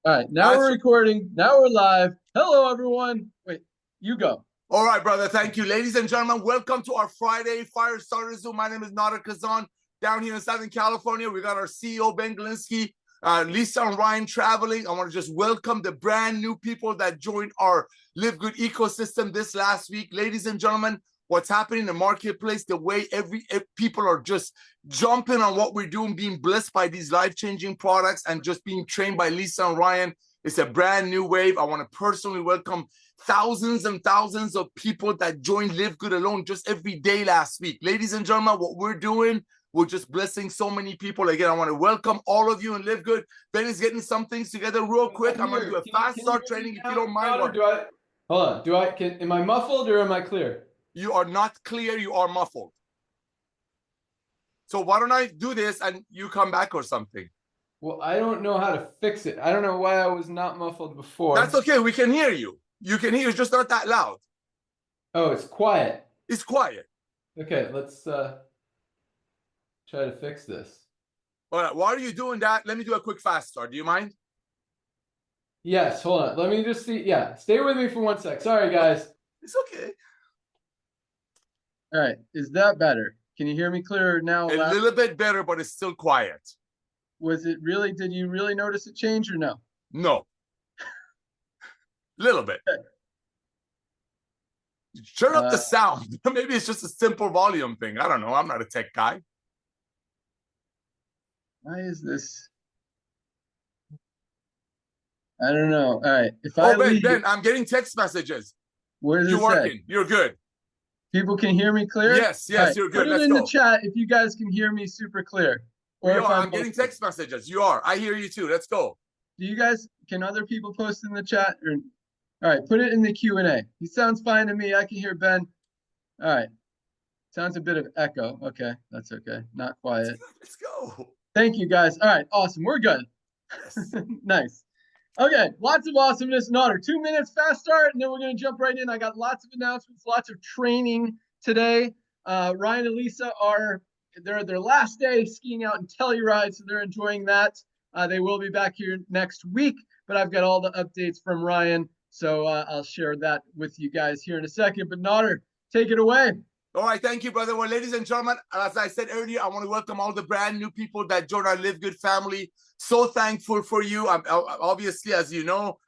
All right, now That's we're recording. Now we're live. Hello, everyone. Wait, you go. all right, brother. Thank you. Ladies and gentlemen, welcome to our Friday Firestarter Zoom. My name is Nader Kazan down here in Southern California. We got our CEO, Ben Galinsky, Lisa and Ryan traveling. I want to just welcome the brand new people that joined our LiveGood ecosystem this last week. Ladies and gentlemen, what's happening in the marketplace, the way every people are just jumping on what we're doing, being blessed by these life-changing products and just being trained by Lisa and Ryan. It's a brand new wave. I want to personally welcome thousands and thousands of people that joined LiveGood alone just every day last week. Ladies and gentlemen, what we're doing, we're just blessing so many people. Again, I want to welcome all of you in LiveGood. Ben is getting some things together real quick. I'm going to do a fast Can you start hear me training if you now, don't mind. Connor? What? Do I? Hold on. Am I muffled or am I clear? You are not clear. You are muffled. So why don't I do this and you come back or something? Well, I don't know how to fix it. I don't know why I was not muffled That's before. okay. We can hear you. You can hear. It's just not that loud. Oh, it's quiet. It's quiet. Okay, let's try to fix this. All right. While are you doing that, let me do a quick fast start. Do you mind? Yes, hold on. Let me just see. Yeah, stay with me for 1 sec. Sorry, guys. It's okay. All right, is that better? Can you hear me clearer now? A little bit better, but it's still quiet. Was it really? Did you really notice a change or no? No, little bit. Turn up the Uh, sound. Maybe it's just a simple volume thing. I don't know. I'm not a tech guy. why is this? I don't know. All right, if I Oh, Ben, leave, Ben, I'm getting text messages. what does You it say? working? You're good. People can hear me clear? Yes, All yes, right, you're put good. it Let's in the go. chat if you guys can hear me super clear, We or if are. I'm I'm getting muffled. text messages. You are. I hear you too. Let's go. Do you guys, can other people post in the chat? Or, all right, put it in the Q&A. He sounds fine to me. I can hear Ben. All right, sounds a bit of echo. Okay, that's okay. Not It's quiet. good. Let's go. Thank you, guys. All right, awesome. We're good. Yes. Nice. Okay, lots of awesomeness in order. 2 minutes fast start, and then we're going to jump right in. I got lots of announcements, lots of training today. Ryan and Lisa are their last day skiing out in Telluride, so they're enjoying that. They will be back here next week, but I've got all the updates from Ryan, so I'll share that with you guys here in a second. But Nodder, take it away. All right, thank you, brother. Well, ladies and gentlemen, as I said earlier, I want to welcome all the brand new people that joined our Live Good family. So thankful for you. Obviously, as you know,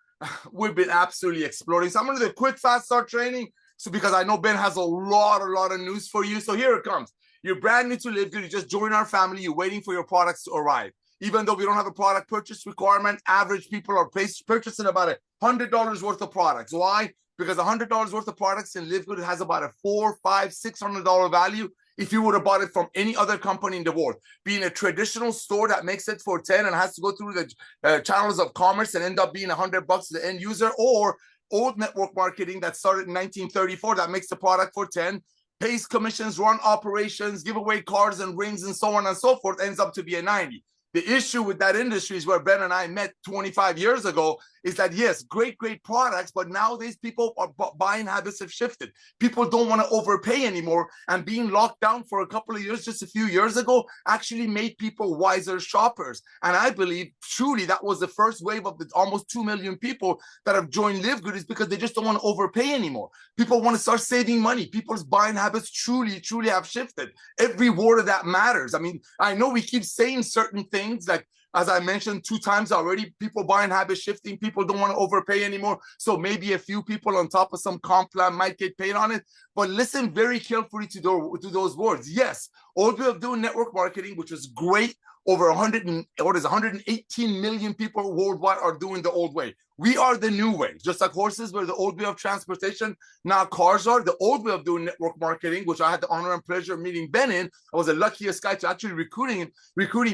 we've been absolutely exploding. So I'm going to do a quick fast start training. So because I know Ben has a lot of news for you. So here it comes. You're brand new to Live Good. You just joined our family. You're waiting for your products to arrive. Even though we don't have a product purchase requirement, average people are purchasing about $100 worth of products. Why? Because $100 worth of products in LiveGood has about a $400, $500, $600 value if you would have bought it from any other company in the world. Being a traditional store that makes it for 10 and has to go through the channels of commerce and end up being $100 to the end user, or old network marketing that started in 1934 that makes the product for 10, pays commissions, run operations, give away cards and rings and so on and so forth, ends up to be a 90. The issue with that industry is where Ben and I met 25 years ago is that, yes, great products, but nowadays people are buying habits have shifted. People don't want to overpay anymore, and being locked down for a couple of years, just a few years ago, actually made people wiser shoppers. And I believe truly that was the first wave of the almost 2 million people that have joined LiveGood is because they just don't want to overpay anymore. People want to start saving money. People's buying habits truly have shifted. Every word of that matters. I mean, I know we keep saying certain things like, as I mentioned 2 times already, people buying habit shifting, people don't want to overpay anymore. So maybe a few people on top of some comp plan might get paid on it. But listen very carefully to those words. Yes, old way of doing network marketing, which was great. Over 118 million people worldwide are doing the old way. We are the new way. Just like horses were the old way of transportation, now cars are the old way of doing network marketing, which I had the honor and pleasure of meeting Ben in. I was the luckiest guy to actually recruiting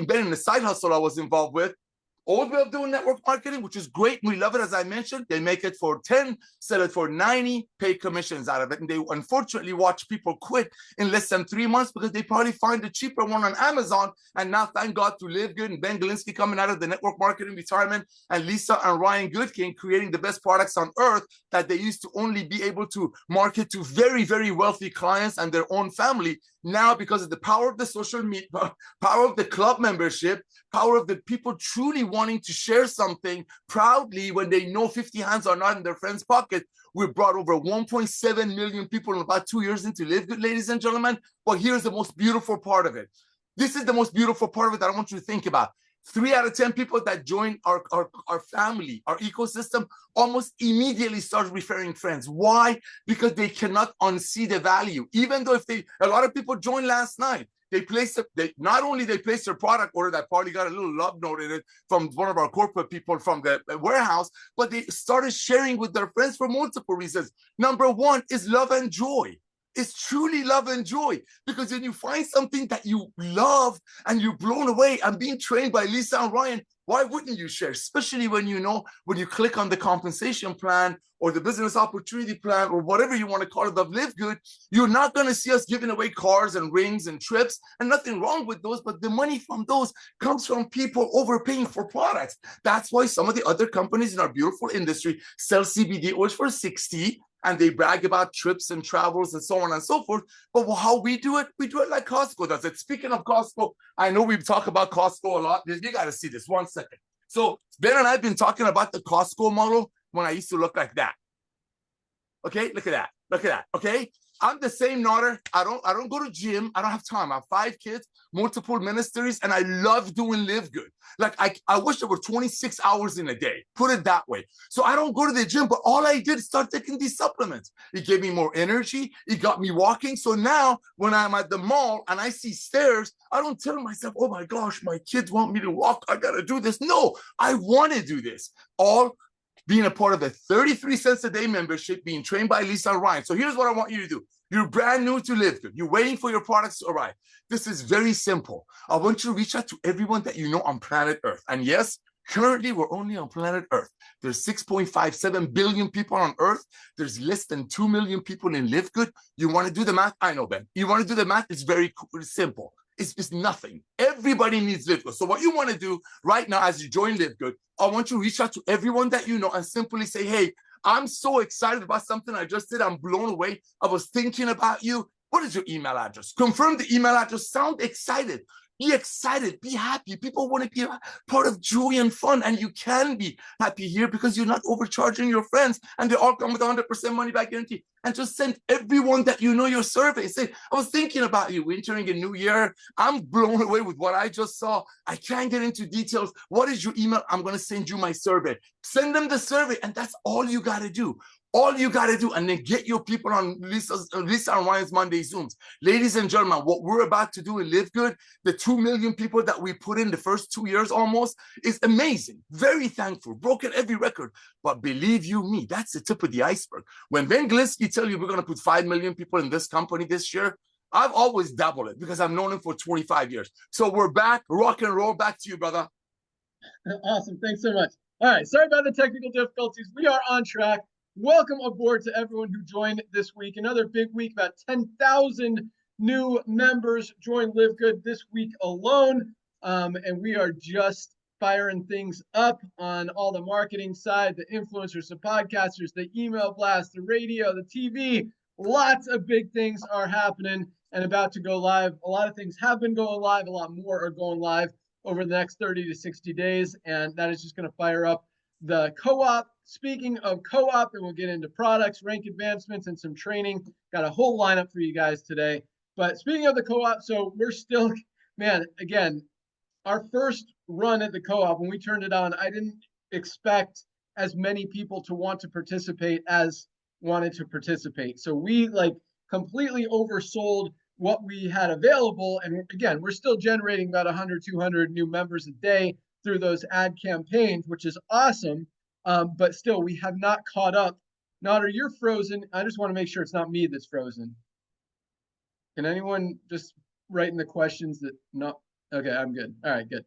Ben in the side hustle I was involved with. Old way of doing network marketing, which is great. We love it, as I mentioned. They make it for 10, sell it for 90, pay commissions out of it. And they unfortunately watch people quit in less than 3 months because they probably find a cheaper one on Amazon. And now, thank God, to LiveGood and Ben Galinsky coming out of the network marketing retirement, and Lisa and Ryan Goodkin creating the best products on earth that they used to only be able to market to very wealthy clients and their own family. Now, because of the power of the social media, power of the club membership, power of the people truly wanting to share something proudly when they know 50 hands are not in their friend's pocket, we brought over 1.7 million people in about 2 years into LiveGood, ladies and gentlemen. But here's the most beautiful part of it. This is the most beautiful part of it that I want you to think about. 3 out of 10 people that join our family, our ecosystem, almost immediately start referring friends. Why? Because they cannot unsee the value. Even though a lot of people joined last night, not only they placed their product order that probably got a little love note in it from one of our corporate people from the warehouse, but they started sharing with their friends for multiple reasons. Number one is love and joy. It's truly love and joy, because when you find something that you love and you're blown away and being trained by Lisa and Ryan, why wouldn't you share? Especially when when you click on the compensation plan or the business opportunity plan or whatever you want to call it of LiveGood, you're not going to see us giving away cars and rings and trips, and nothing wrong with those, but the money from those comes from people overpaying for products. That's why some of the other companies in our beautiful industry sell CBD oils for $60, and they brag about trips and travels and so on and so forth. But how we do it like Costco does it. Speaking of Costco, I know we talk about Costco a lot. You got to see this 1 second. So Ben and I have been talking about the Costco model when I used to look like that. Okay, look at that. Look at that. Okay, I'm the same Notter. I don't go to gym. I don't have time. I have 5 kids, multiple ministries, and I love doing LiveGood. Like I wish there were 26 hours in a day. Put it that way. So I don't go to the gym, but all I did is start taking these supplements. It gave me more energy. It got me walking. So now when I'm at the mall and I see stairs, I don't tell myself, oh my gosh, my kids want me to walk. I got to do this. No, I want to do this. All being a part of a 33 cents a day membership, being trained by Lisa and Ryan. So here's what I want you to do. You're brand new to LiveGood. You're waiting for your products to arrive. This is very simple. I want you to reach out to everyone that you know on planet Earth. And yes, currently we're only on planet Earth. There's 6.57 billion people on Earth. There's less than 2 million people in LiveGood. You want to do the math? I know, Ben. You want to do the math? It's very simple. It's nothing. Everybody needs LiveGood. So what you want to do right now as you join LiveGood, I want you to reach out to everyone that you know and simply say, hey, I'm so excited about something I just did. I'm blown away. I was thinking about you. What is your email address? Confirm the email address. Sound excited. Be excited. Be happy. People want to be a part of joy and fun. And you can be happy here because you're not overcharging your friends. And they all come with 100% money back guarantee. And just send everyone that you know your survey. Say, I was thinking about you. We're entering a new year. I'm blown away with what I just saw. I can't get into details. What is your email? I'm going to send you my survey. Send them the survey. And that's all you got to do. All you got to do, and then get your people on Lisa and Ryan's Monday Zooms. Ladies and gentlemen, what we're about to do in LiveGood, the 2 million people that we put in the first 2 years almost, is amazing. Very thankful. Broken every record. But believe you me, that's the tip of the iceberg. When Ben Glinsky tell you we're going to put 5 million people in this company this year, I've always dabbled it because I've known him for 25 years. So we're back, rock and roll. Back to you, brother. Awesome. Thanks so much. All right. Sorry about the technical difficulties. We are on track. Welcome aboard to everyone who joined this week. Another big week. About 10,000 new members joined LiveGood this week alone. And we are just firing things up on all the marketing side, the influencers, the podcasters, the email blast, the radio, the TV. Lots of big things are happening and about to go live. A lot of things have been going live. A lot more are going live over the next 30 to 60 days. And that is just going to fire up the co-op. Speaking of co-op, and we'll get into products, rank advancements, and some training. Got a whole lineup for you guys today. But speaking of the co-op, so we're still, man, again, our first run at the co-op, when we turned it on, I didn't expect as many people to want to participate as wanted to participate. So we completely oversold what we had available. And again, we're still generating about 100, 200 new members a day through those ad campaigns, which is awesome. But still, we have not caught up. Notter, you're frozen. I just want to make sure it's not me that's frozen. Can anyone just write in the questions that no? Okay, I'm good. All right, good.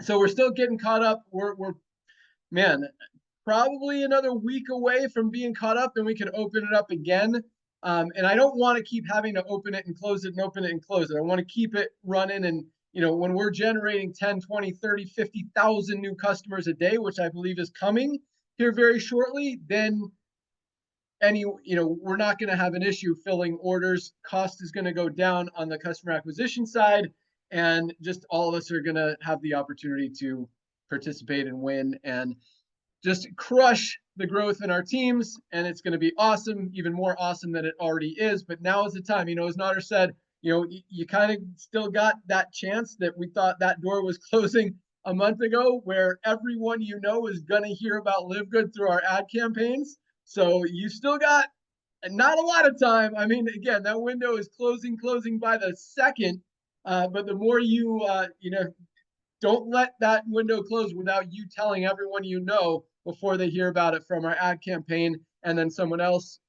So we're still getting caught up. We're man, probably another week away from being caught up, and we can open it up again. And I don't want to keep having to open it and close it and open it and close it. I want to keep it running. And when we're generating 10, 20, 30, 50,000 new customers a day, which I believe is coming here very shortly, then we're not going to have an issue filling orders. Cost is going to go down on the customer acquisition side, and just all of us are going to have the opportunity to participate and win and just crush the growth in our teams. And it's going to be awesome, even more awesome than it already is. But now is the time, as Nader said, you kind of still got that chance that we thought that door was closing a month ago, where everyone is going to hear about LiveGood through our ad campaigns. So you still got not a lot of time. I mean, again, that window is closing by the second. But the more don't let that window close without you telling everyone before they hear about it from our ad campaign, and then someone else,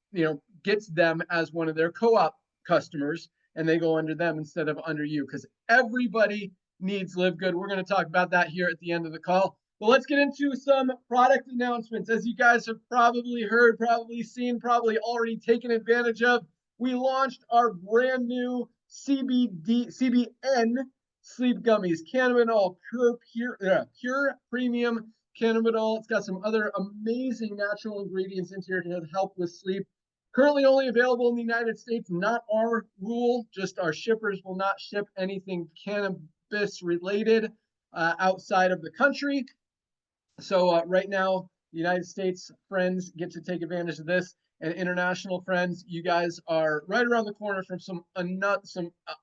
gets them as one of their co-op customers, and they go under them instead of under you, because everybody needs LiveGood. We're going to talk about that here at the end of the call. But let's get into some product announcements. As you guys have probably heard, probably seen, probably already taken advantage of, we launched our brand new CBN sleep gummies, cannabinol, pure premium cannabinol. It's got some other amazing natural ingredients in here to help with sleep. Currently only available in the United States, not our rule, just our shippers will not ship anything cannabis related outside of the country. So right now, the United States friends get to take advantage of this, and international friends, you guys are right around the corner from some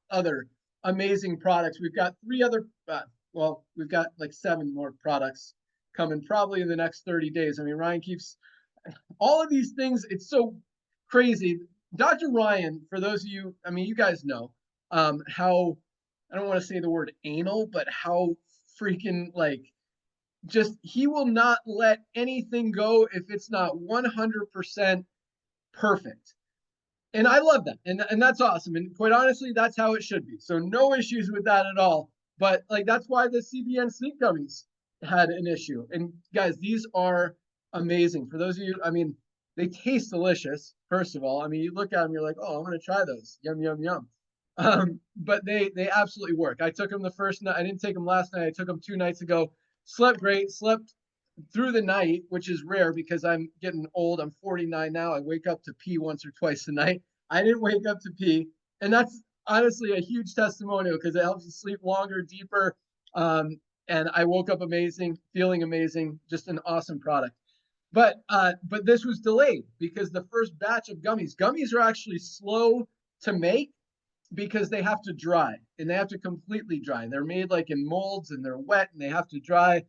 other amazing products. We've got we've got like 7 more products coming probably in the next 30 days. I mean, Ryan keeps all of these things. It's so crazy. Dr. Ryan, for those of you, I mean, you guys know how, I don't want to say the word anal, but how freaking he will not let anything go if it's not 100% perfect. And I love that. And that's awesome. And quite honestly, that's how it should be. So no issues with that at all. But that's why the CBN sleep gummies had an issue. And guys, these are amazing. For those of you, I mean, they taste delicious, first of all. I mean, you look at them, you're like, oh, I'm going to try those. Yum, yum, yum. But they absolutely work. I took them the first night. I didn't take them last night. I took them 2 nights ago. Slept great, slept through the night, which is rare because I'm getting old. I'm 49 now. I wake up to pee once or twice a night. I didn't wake up to pee. And that's honestly a huge testimonial because it helps you sleep longer, deeper. And I woke up amazing, feeling amazing, just an awesome product. But this was delayed because the first batch of gummies are actually slow to make because they have to dry, and they have to completely dry. They're made in molds, and they're wet, and they have to dry.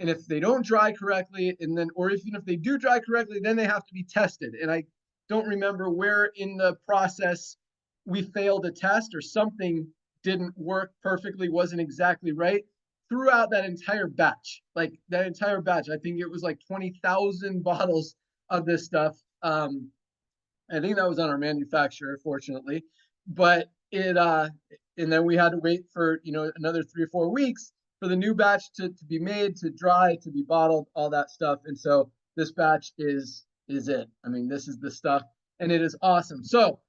And if they don't dry correctly, or even if they do dry correctly, then they have to be tested. And I don't remember where in the process we failed a test, or something didn't work perfectly, wasn't exactly right throughout that entire batch. I think it was 20,000 bottles of this stuff. I think that was on our manufacturer, fortunately, but and then we had to wait for another 3 or 4 weeks for the new batch to be made, to dry, to be bottled, all that stuff. And so this batch is it. I mean, this is the stuff, and it is awesome. So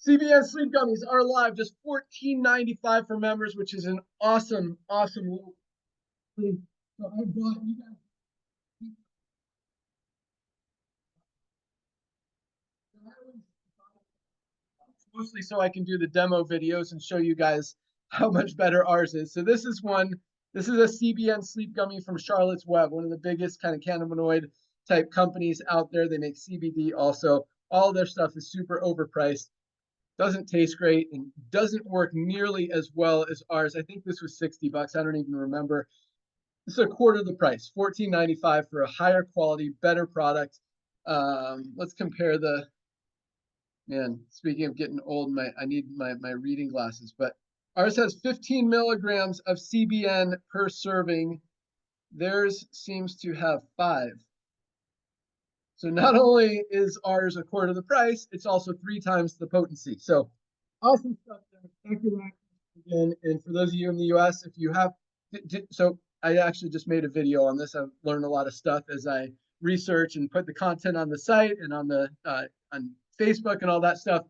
CBN sleep gummies are live, just $14.95 for members, which is an awesome little thing. So I brought you guys mostly so I can do the demo videos and show you guys how much better ours is. So this is a CBN sleep gummy from Charlotte's Web, one of the biggest kind of cannabinoid type companies out there. They make CBD also. All their stuff is super overpriced, doesn't taste great, and doesn't work nearly as well as ours. I think this was $60. I don't even remember. This is a quarter of the price, $14.95 for a higher quality, better product. Let's compare man, speaking of getting old, I need my reading glasses, but ours has 15 milligrams of CBN per serving. Theirs seems to have 5. So not only is ours a quarter of the price, it's also 3 times the potency. So awesome stuff there. Thank you, Ryan, again. And for those of you in the US, if you have, so I actually just made a video on this. I've learned a lot of stuff as I research and put the content on the site and on Facebook and all that stuff.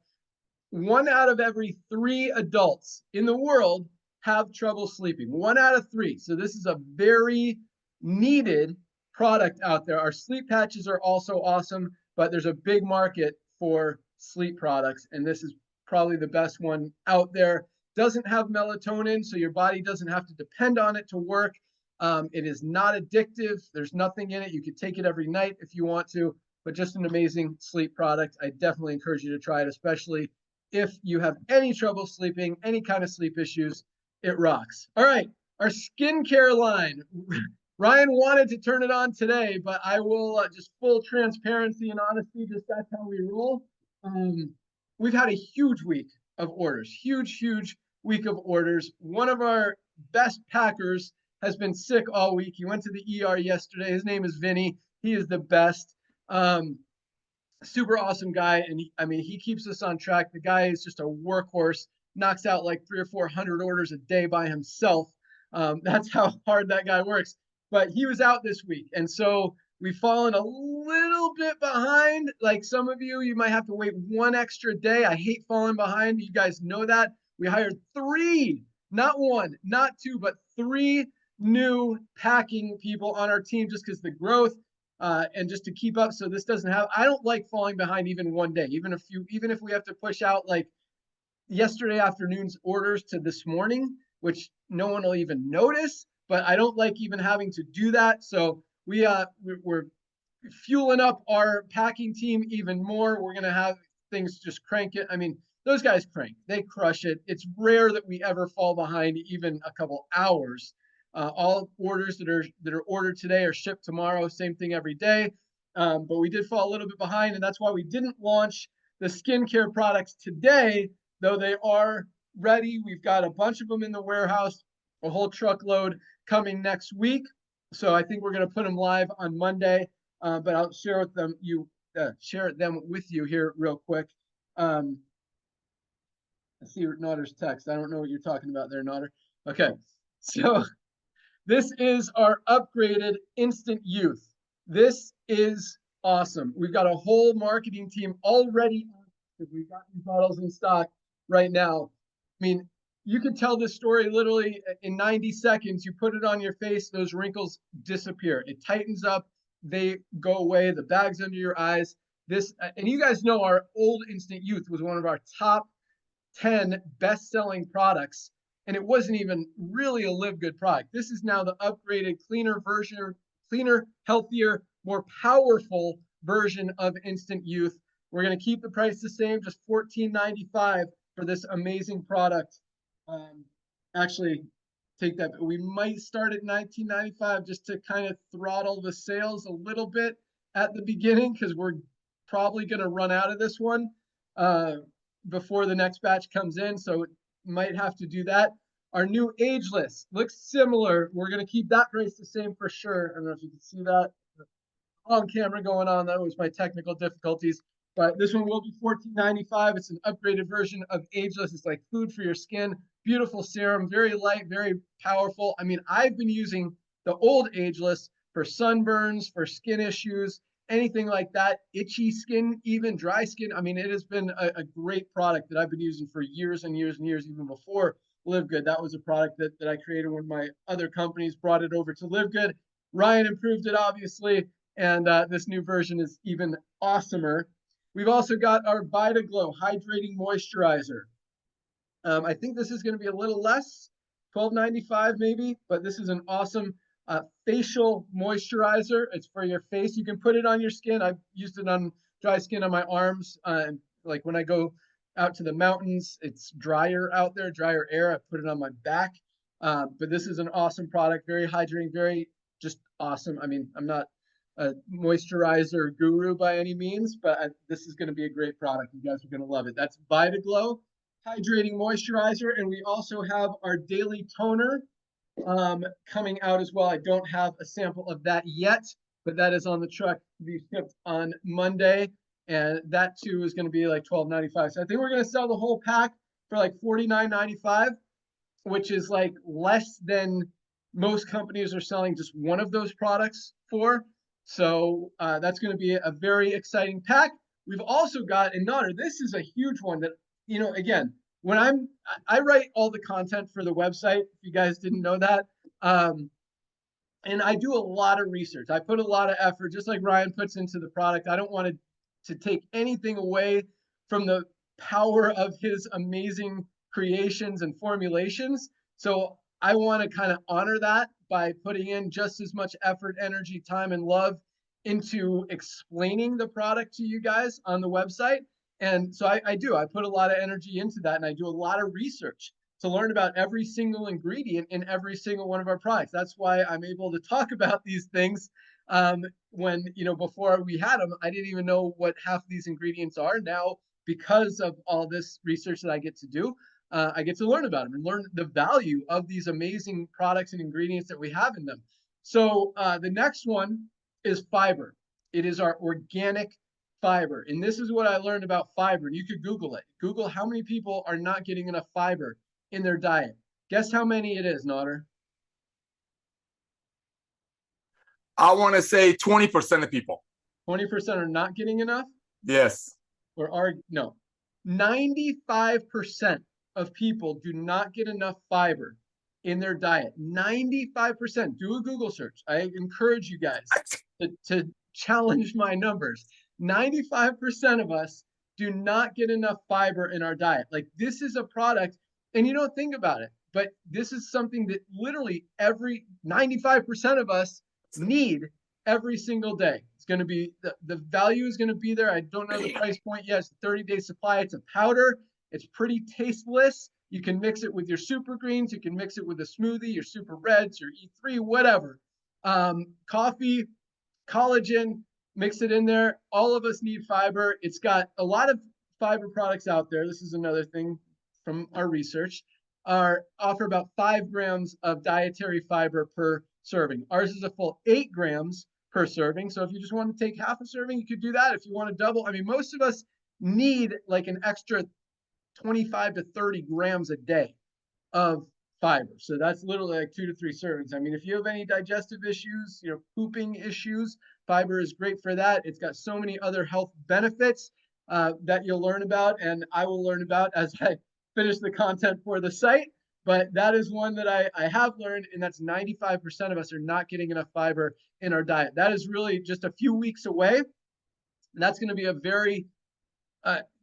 1 out of every 3 adults in the world have trouble sleeping. 1 out of 3. So this is a very needed product out there. Our sleep patches are also awesome, but there's a big market for sleep products, and this is probably the best one out there. Doesn't have melatonin, so your body doesn't have to depend on it to work. It is not addictive. There's nothing in it. You could take it every night if you want to, but just an amazing sleep product. I definitely encourage you to try it, especially if you have any trouble sleeping, any kind of sleep issues. It rocks. All right, our skincare line. Ryan wanted to turn it on today, but I will just full transparency and honesty, just that's how we roll. We've had a huge week of orders, huge week of orders. One of our best packers has been sick all week. He went to the ER yesterday. His name is Vinny. He is the best. Super awesome guy. And he keeps us on track. The guy is just a workhorse, knocks out like 300 or 400 orders a day by himself. That's how hard that guy works. But he was out this week. And so we've fallen a little bit behind. Like some of you might have to wait one extra day. I hate falling behind. You guys know that. We hired 3, not 1, not 2, but 3 new packing people on our team just because the growth and just to keep up. So this doesn't have, I don't like falling behind even one day, even if we have to push out like yesterday afternoon's orders to this morning, which no one will even notice, but I don't like even having to do that. So we're fueling up our packing team even more. We're going to have things just crank it. Those guys crank, they crush it. It's rare that we ever fall behind even a couple hours. All orders that are ordered today are shipped tomorrow. Same thing every day. But we did fall a little bit behind, and that's why we didn't launch the skincare products today, though they are ready. We've got a bunch of them in the warehouse, a whole truckload coming next week. So I think we're going to put them live on Monday, but I'll share them with you here real quick. I see Notter's text. I don't know what you're talking about there, Notter. Okay, so this is our upgraded Instant Youth. This is awesome. We've got a whole marketing team already because we've got these bottles in stock right now. You can tell this story literally in 90 seconds. You put it on your face, those wrinkles disappear. It tightens up, they go away, the bags under your eyes. And you guys know our old Instant Youth was one of our top 10 best-selling products, and it wasn't even really a LiveGood product. This is now the upgraded, cleaner version, cleaner, healthier, more powerful version of Instant Youth. We're going to keep the price the same, just $14.95 for this amazing product. Actually, take that. We might start at $19.95 just to kind of throttle the sales a little bit at the beginning because we're probably going to run out of this one before the next batch comes in. So it might have to do that. Our new ageless looks similar. We're going to keep that price the same for sure. I don't know if you can see that on camera going on. That was my technical difficulties. But this one will be $14.95. It's an upgraded version of ageless. It's like food for your skin. Beautiful serum, very light, very powerful. I've been using the old ageless for sunburns, for skin issues, anything like that, itchy skin, even dry skin. It has been a great product that I've been using for years and years and years, even before LiveGood. That was a product that I created when my other companies brought it over to LiveGood. Ryan improved it, obviously, and this new version is even awesomer. We've also got our VitaGlow Hydrating Moisturizer. I think this is going to be a little less, $12.95 maybe, but this is an awesome facial moisturizer. It's for your face. You can put it on your skin. I've used it on dry skin on my arms. Like when I go out to the mountains, it's drier out there, drier air. I put it on my back. But this is an awesome product, very hydrating, very just awesome. I'm not a moisturizer guru by any means, but this is going to be a great product. You guys are going to love it. That's VitaGlow Hydrating Moisturizer. And we also have our daily toner coming out as well. I don't have a sample of that yet, but that is on the truck to be shipped on Monday. And that too is going to be like $12.95. So I think we're going to sell the whole pack for like $49.95, which is like less than most companies are selling just one of those products for. So that's going to be a very exciting pack. We've also got, and Notter, this is a huge one that, again, when I write all the content for the website, if you guys didn't know that, and I do a lot of research. I put a lot of effort, just like Ryan puts into the product. I don't want to to take anything away from the power of his amazing creations and formulations. So I want to kind of honor that by putting in just as much effort, energy, time, and love into explaining the product to you guys on the website. And so I put a lot of energy into that, and I do a lot of research to learn about every single ingredient in every single one of our products. That's why I'm able to talk about these things. When, before we had them, I didn't even know what half of these ingredients are. Now, because of all this research that I get to do, I get to learn about them and learn the value of these amazing products and ingredients that we have in them. So the next one is fiber. It is our organic fiber. And this is what I learned about fiber. And you could Google it. Google how many people are not getting enough fiber in their diet. Guess how many it is, Nader? I want to say 20% of people. 20% are not getting enough? Yes. Or are, no. 95% of people do not get enough fiber in their diet. 95%. Do a Google search. I encourage you guys to challenge my numbers. 95% of us do not get enough fiber in our diet. Like, this is a product, and you don't think about it, but this is something that literally every 95% of us need every single day. It's going to be, the value is going to be there. I don't know the price point yet. It's a 30-day supply. It's a powder. It's pretty tasteless. You can mix it with your super greens. You can mix it with a smoothie, your super reds, your E3, whatever. Coffee, collagen, mix it in there. All of us need fiber. It's got a lot of fiber products out there. This is another thing from our research. Offer about 5 grams of dietary fiber per serving. Ours is a full 8 grams per serving. So if you just want to take half a serving, you could do that. If you want to double, I mean, most of us need like an extra 25 to 30 grams a day of fiber. So that's literally like 2 to 3 servings. I mean, if you have any digestive issues, pooping issues, fiber is great for that. It's got so many other health benefits that you'll learn about, and I will learn about as I finish the content for the site. But that is one that I have learned, and that's 95% of us are not getting enough fiber in our diet. That is really just a few weeks away. And that's going to be a very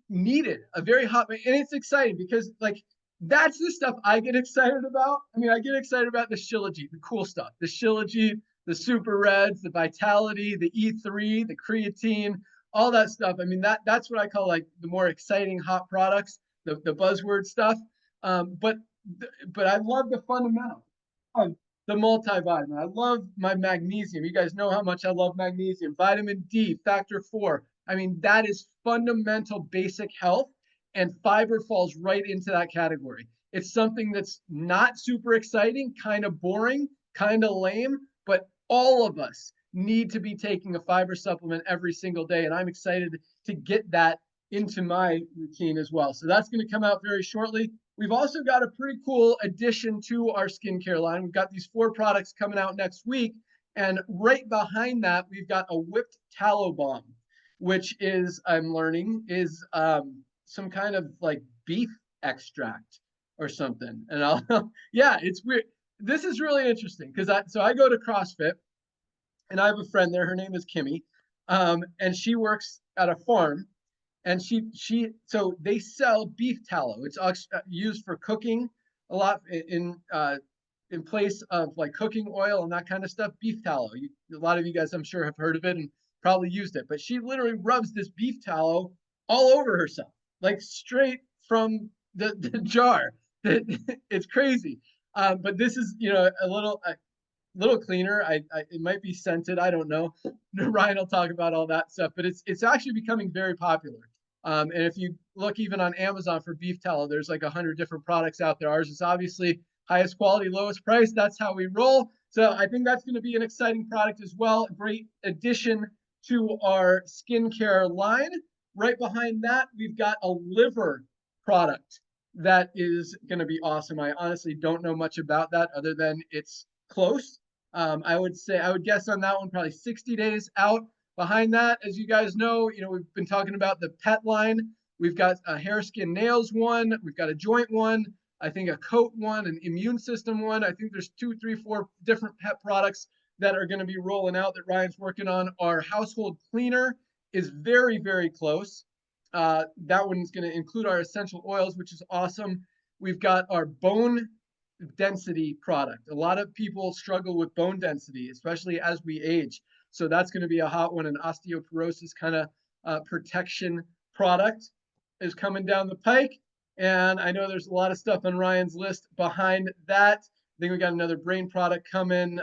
needed, a very hot, and it's exciting because like that's the stuff I get excited about. I mean, I get excited about the Shilajit, the cool stuff, the Shilajit, the super reds, the vitality, the E3, the creatine, all that stuff. I mean, that's what I call like the more exciting hot products, the buzzword stuff. But I love the fundamental, the multivitamin. I love my magnesium. You guys know how much I love magnesium, vitamin D, factor 4. I mean, that is fundamental basic health, and fiber falls right into that category. It's something that's not super exciting, kind of boring, kind of lame, but all of us need to be taking a fiber supplement every single day. And I'm excited to get that into my routine as well. So that's going to come out very shortly. We've also got a pretty cool addition to our skincare line. We've got these 4 products coming out next week. And right behind that, we've got a whipped tallow balm, which is, I'm learning, is some kind of like beef extract or something. And yeah, it's weird. This is really interesting because I go to CrossFit, and I have a friend there. Her name is Kimmy, and she works at a farm. And so they sell beef tallow. It's used for cooking a lot in place of like cooking oil and that kind of stuff. Beef tallow. A lot of you guys, I'm sure, have heard of it and probably used it. But she literally rubs this beef tallow all over herself, like straight from the jar. It's crazy. But this is, a little cleaner. It might be scented. I don't know. Ryan will talk about all that stuff, but it's actually becoming very popular. And if you look even on Amazon for beef tallow, there's like 100 different products out there. Ours is obviously highest quality, lowest price. That's how we roll. So I think that's going to be an exciting product as well. A great addition to our skincare line. Right behind that, we've got a liver product that is going to be awesome. I honestly don't know much about that other than it's close. I would guess on that one, probably 60 days out. Behind that, as you guys know, we've been talking about the pet line. We've got a hair, skin, nails one. We've got a joint one. I think a coat one, an immune system one. I think there's 2, 3, 4 different pet products that are going to be rolling out that Ryan's working on. Our household cleaner is very, very close. That one's going to include our essential oils, which is awesome. We've got our bone density product. A lot of people struggle with bone density, especially as we age. So that's going to be a hot one. An osteoporosis kind of protection product is coming down the pike. And I know there's a lot of stuff on Ryan's list behind that. I think we got another brain product coming.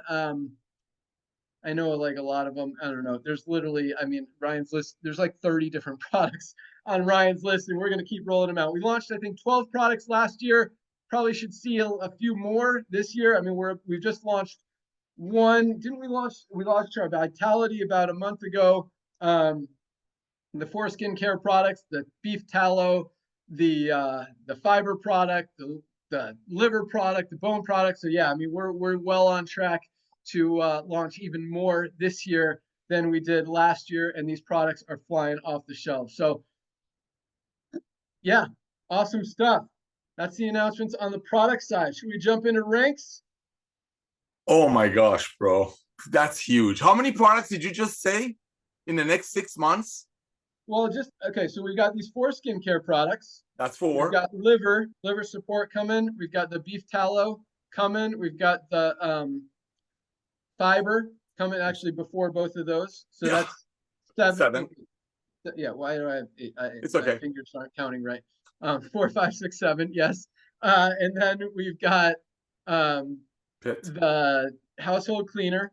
I know like a lot of them. I don't know. There's literally, I mean, Ryan's list, there's like 30 different products on Ryan's list, and we're going to keep rolling them out. We launched, I think, 12 products last year. Probably should see a few more this year. I mean, we've just launched one. Didn't we launch? We launched our Vitality about a month ago. The 4 skincare products, the beef tallow, the fiber product, the liver product, the bone product. So yeah, I mean, we're well on track to launch even more this year than we did last year, and these products are flying off the shelf. So yeah, awesome stuff. That's the announcements on the product side. Should we jump into ranks? Oh my gosh, bro. That's huge. How many products did you just say in the next 6 months? Well, okay, so we got these 4 skincare products. That's 4. We've got liver support coming. We've got the beef tallow coming. We've got the fiber coming actually before both of those. So yeah. That's 7. Yeah, why do I have 8? It's okay. My fingers aren't counting right. 4, 5, 6, 7, yes. And then we've got the household cleaner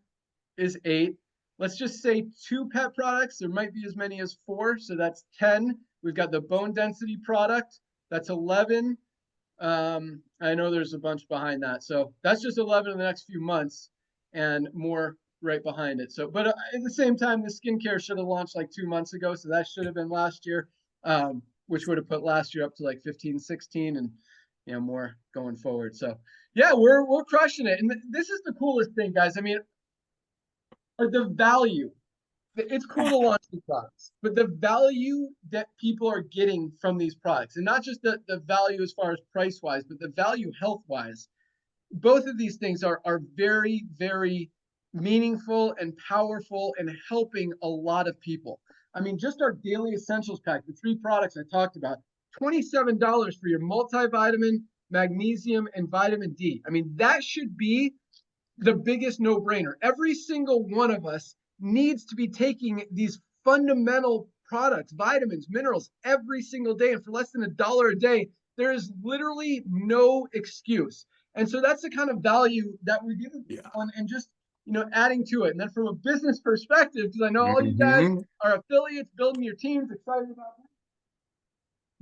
is 8. Let's just say 2 pet products. There might be as many as 4, so that's 10. We've got the bone density product. That's 11. I know there's a bunch behind that. So that's just 11 in the next few months and more right behind it. So, but at the same time, the skincare should have launched like 2 months ago. So that should have been last year, which would have put last year up to like 15, 16 and, you know, more going forward. So yeah, we're crushing it. And this is the coolest thing, guys. I mean, the value, it's cool to launch new products, but the value that people are getting from these products, and not just the value as far as price wise, but the value health wise, both of these things are very, very meaningful and powerful and helping a lot of people. I mean, just our daily essentials pack, the 3 products I talked about, $27 for your multivitamin, magnesium, and vitamin D. I mean, that should be the biggest no-brainer. Every single one of us needs to be taking these fundamental products, vitamins, minerals, every single day. And for less than $1 a day, there is literally no excuse. And so that's the kind of value that we're giving people and just, you know, adding to it. And then from a business perspective, because I know all you guys are affiliates, building your teams, excited about that.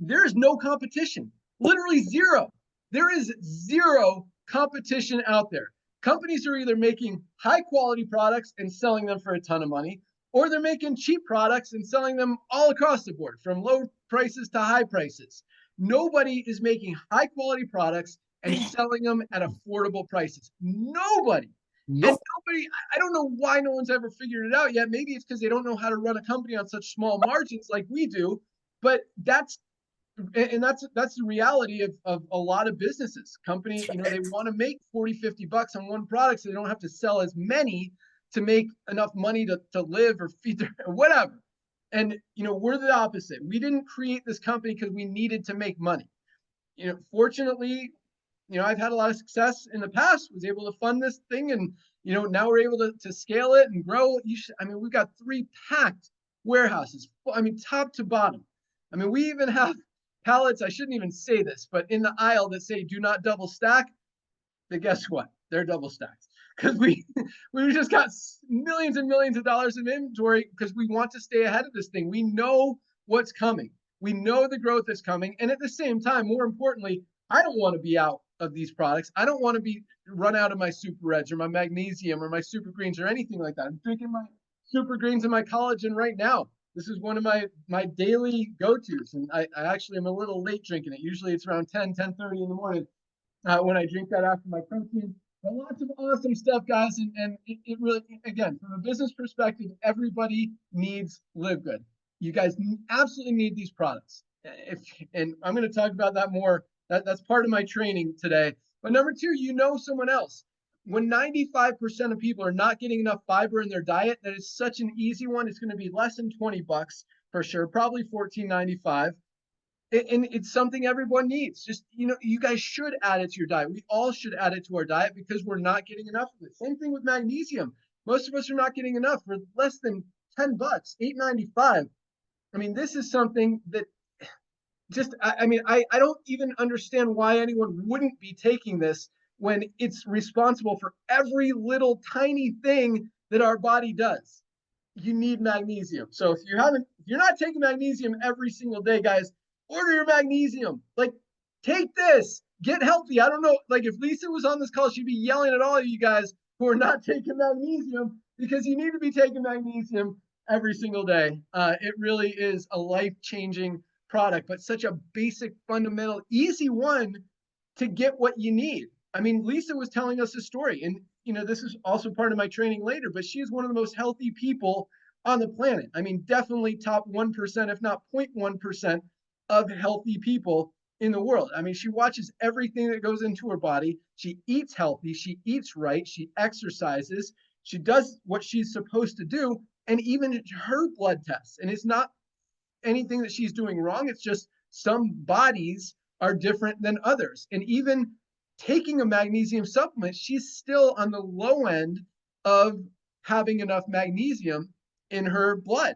There's no competition, literally zero. There is zero competition out there. Companies are either making high quality products and selling them for a ton of money, or they're making cheap products and selling them all across the board, from low prices to high prices. Nobody is making high quality products and selling them at affordable prices. Nobody. Nope. And nobody, I don't know why no one's ever figured it out yet. Maybe it's because they don't know how to run a company on such small margins like we do, but that's the reality of a lot of businesses. Companies, you know, they want to make 40, 50 bucks on one product so they don't have to sell as many to make enough money to live or feed their whatever. And, you know, we're the opposite. We didn't create this company because we needed to make money. You know, fortunately, you know, I've had a lot of success in the past, was able to fund this thing. And, you know, now we're able to scale it and grow. I mean, we've got 3 packed warehouses. I mean, top to bottom. I mean, we even have pallets, I shouldn't even say this, but in the aisle that say do not double stack, then guess what? They're double stacked. Because we just got millions and millions of dollars in inventory because we want to stay ahead of this thing. We know what's coming. We know the growth is coming. And at the same time, more importantly, I don't want to be out of these products. I don't want to be run out of my super reds or my magnesium or my super greens or anything like that. I'm drinking my super greens and my collagen right now. This is one of my daily go-tos, and I actually am a little late drinking it. Usually it's around 10:30 in the morning when I drink that after my protein. But lots of awesome stuff, guys, and it really, again, from a business perspective, everybody needs LiveGood. You guys absolutely need these products. And I'm going to talk about that more. That's part of my training today. But number 2, you know someone else. when 95% of people are not getting enough fiber in their diet, that is such an easy one. It's going to be less than 20 bucks for sure, probably $14.95. And it's something everyone needs. Just, you guys should add it to your diet. We all should add it to our diet because we're not getting enough of it. Same thing with magnesium. Most of us are not getting enough for less than 10 bucks, $8.95. I mean, this is something that just, I don't even understand why anyone wouldn't be taking this when it's responsible for every little tiny thing that our body does. You need magnesium. So if you're not taking magnesium every single day, guys, order your magnesium. Like, take this, get healthy. I don't know, like if Lisa was on this call, she'd be yelling at all of you guys who are not taking magnesium, because you need to be taking magnesium every single day. It really is a life-changing product, but such a basic, fundamental, easy one to get what you need. I mean, Lisa was telling us a story, and this is also part of my training later, but she is one of the most healthy people on the planet. I mean, definitely top 1%, if not 0.1% of healthy people in the world. I mean, she watches everything that goes into her body. She eats healthy. She eats right. She exercises. She does what she's supposed to do. And even her blood tests. And it's not anything that she's doing wrong. It's just some bodies are different than others. And even taking a magnesium supplement, she's still on the low end of having enough magnesium in her blood.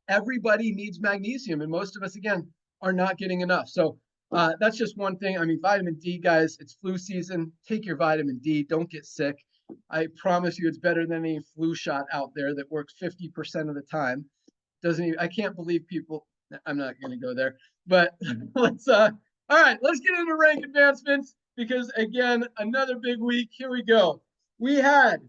Everybody needs magnesium, and most of us, again, are not getting enough. So that's just one thing. I mean, vitamin D, guys, it's flu season. Take your vitamin D. Don't get sick. I promise you it's better than any flu shot out there that works 50% of the time. I can't believe people, I'm not going to go there, but all right, let's get into rank advancements, because again, another big week. Here we go. We had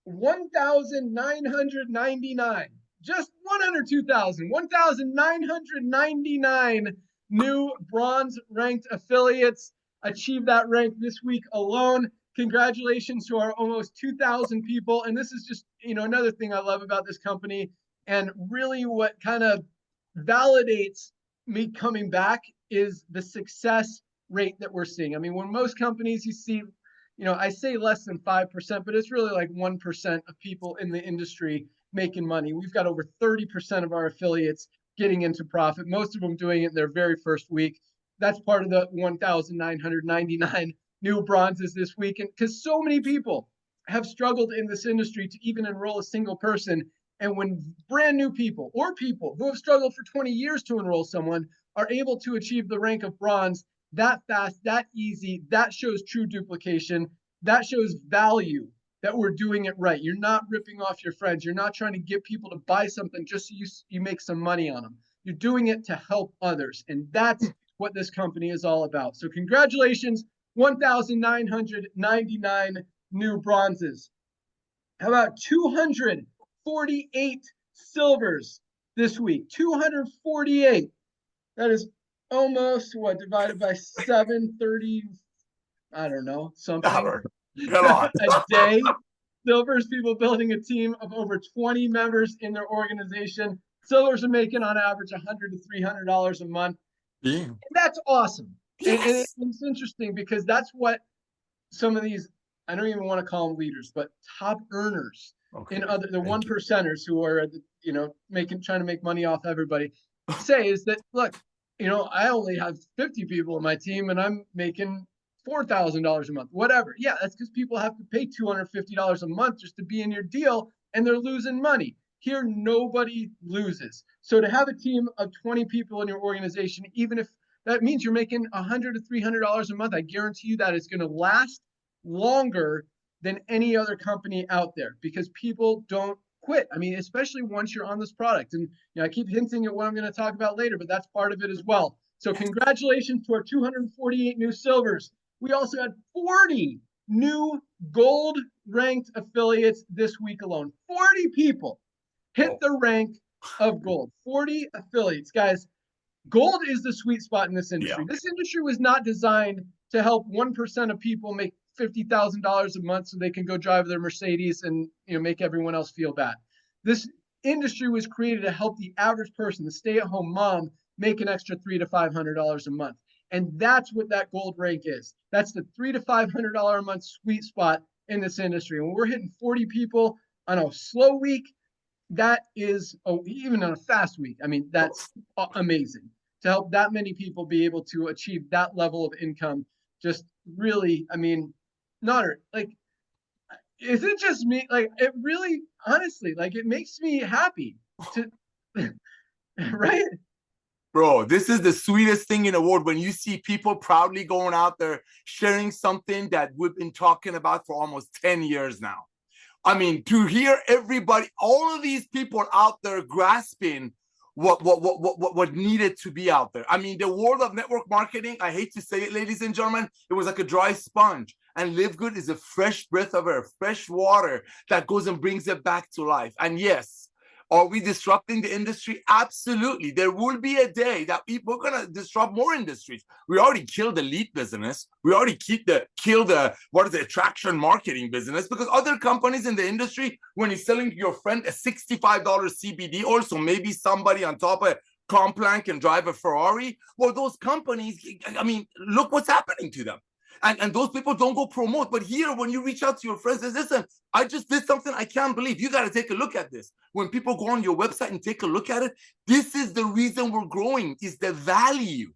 1,999, just 1,999 new bronze ranked affiliates achieved that rank this week alone. Congratulations to our almost 2,000 people. And this is just, another thing I love about this company, and really what kind of validates me coming back is the success rate that we're seeing. I mean, when most companies you see, I say less than 5%, but it's really like 1% of people in the industry making money. We've got over 30% of our affiliates getting into profit, most of them doing it in their very first week. That's part of the 1,999 new bronzes this week. And because so many people have struggled in this industry to even enroll a single person. And when brand new people or people who have struggled for 20 years to enroll someone are able to achieve the rank of bronze that fast, that easy, that shows true duplication. That shows value, that we're doing it right. You're not ripping off your friends. You're not trying to get people to buy something just so you make some money on them. You're doing it to help others. And that's what this company is all about. So congratulations, 1,999 new bronzes. How about 248 silvers this week? 248. That is almost divided by 730. I don't know, something. Come on. A day. Silvers, people building a team of over 20 members in their organization. Silvers are making on average $100 to $300 a month. Yeah. And that's awesome. Yes. And it's interesting because that's what some of these, I don't even want to call them leaders, but top earners in the one percenters who are, trying to make money off everybody say is that, look, I only have 50 people in my team and I'm making $4,000 a month, whatever. Yeah, that's because people have to pay $250 a month just to be in your deal, and they're losing money. Here, nobody loses. So to have a team of 20 people in your organization, even if that means you're making $100 to $300 a month, I guarantee you that it's going to last longer than any other company out there, because people don't quit. I mean, especially once you're on this product. And I keep hinting at what I'm going to talk about later, but that's part of it as well. So congratulations to our 248 new silvers. We also had 40 new gold ranked affiliates this week alone. 40 people hit the rank of gold. 40 affiliates. Guys, gold is the sweet spot in this industry. Yeah. This industry was not designed to help 1% of people make $50,000 a month so they can go drive their Mercedes and make everyone else feel bad. This industry was created to help the average person, the stay-at-home mom, make an extra $300 to $500 a month. And that's what that gold rank is. That's the $300 to $500 a month sweet spot. in this industry. When we're hitting 40 people on a slow week, that is, even on a fast week, I mean, that's amazing to help that many people be able to achieve that level of income. Just really, I mean, Nutter, like, is it just me? Like, it really, honestly, like, it makes me happy to, right? Bro, this is the sweetest thing in the world when you see people proudly going out there sharing something that we've been talking about for almost 10 years now. I mean, to hear everybody, all of these people out there grasping what needed to be out there. I mean, the world of network marketing, I hate to say it, ladies and gentlemen, it was like a dry sponge. And LiveGood is a fresh breath of air, fresh water that goes and brings it back to life. And yes, are we disrupting the industry? Absolutely. There will be a day that we're going to disrupt more industries. We already killed the lead business. We already killed the attraction marketing business, because other companies in the industry, when you're selling your friend a $65 CBD oil, so maybe somebody on top of Complan can drive a Ferrari. Well, those companies, I mean, look what's happening to them. And those people don't go promote. But here, when you reach out to your friends, says, listen, I just did something I can't believe. You got to take a look at this. When people go on your website and take a look at it, this is the reason we're growing, is the value.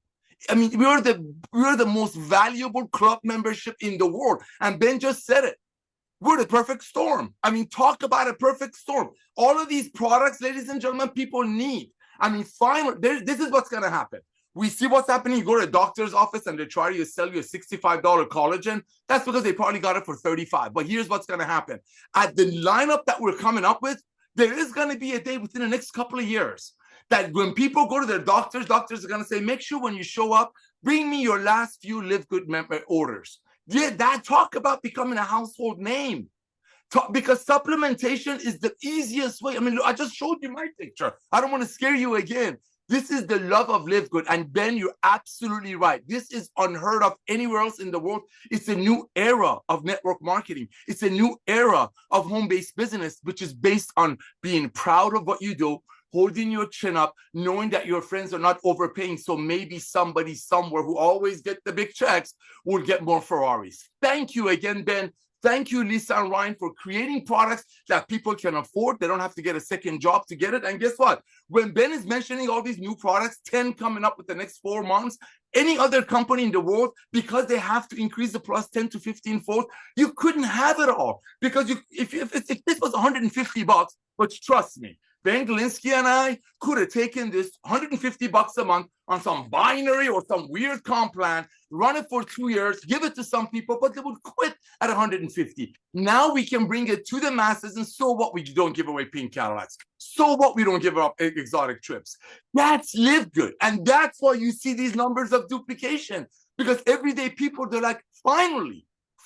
I mean, we are the most valuable club membership in the world. And Ben just said it. We're the perfect storm. I mean, talk about a perfect storm. All of these products, ladies and gentlemen, people need. I mean, finally, this is what's going to happen. We see what's happening. You go to a doctor's office and they try to sell you a $65 collagen. That's because they probably got it for $35. But here's what's going to happen. At the lineup that we're coming up with, there is going to be a day within the next couple of years that when people go to their doctors are going to say, make sure when you show up, bring me your last few LiveGood member orders. Yeah, that talk about becoming a household name. Because supplementation is the easiest way. I mean, look, I just showed you my picture. I don't want to scare you again. This is the love of LiveGood. And Ben, you're absolutely right. This is unheard of anywhere else in the world. It's a new era of network marketing. It's a new era of home-based business, which is based on being proud of what you do, holding your chin up, knowing that your friends are not overpaying. So maybe somebody somewhere who always get the big checks will get more Ferraris. Thank you again, Ben. Thank you, Lisa and Ryan, for creating products that people can afford. They don't have to get a second job to get it. And guess what? When Ben is mentioning all these new products, 10 coming up with the next 4 months, any other company in the world, because they have to increase the plus 10 to 15 fold, you couldn't have it all. Because if this was $150, but trust me, Ben Galinsky and I could have taken this $150 a month on some binary or some weird comp plan, run it for 2 years, give it to some people, but they would quit at $150. Now we can bring it to the masses, and so what, we don't give away pink Cadillacs. So what, we don't give up exotic trips. That's LiveGood. And that's why you see these numbers of duplication, because everyday people, they're like, finally,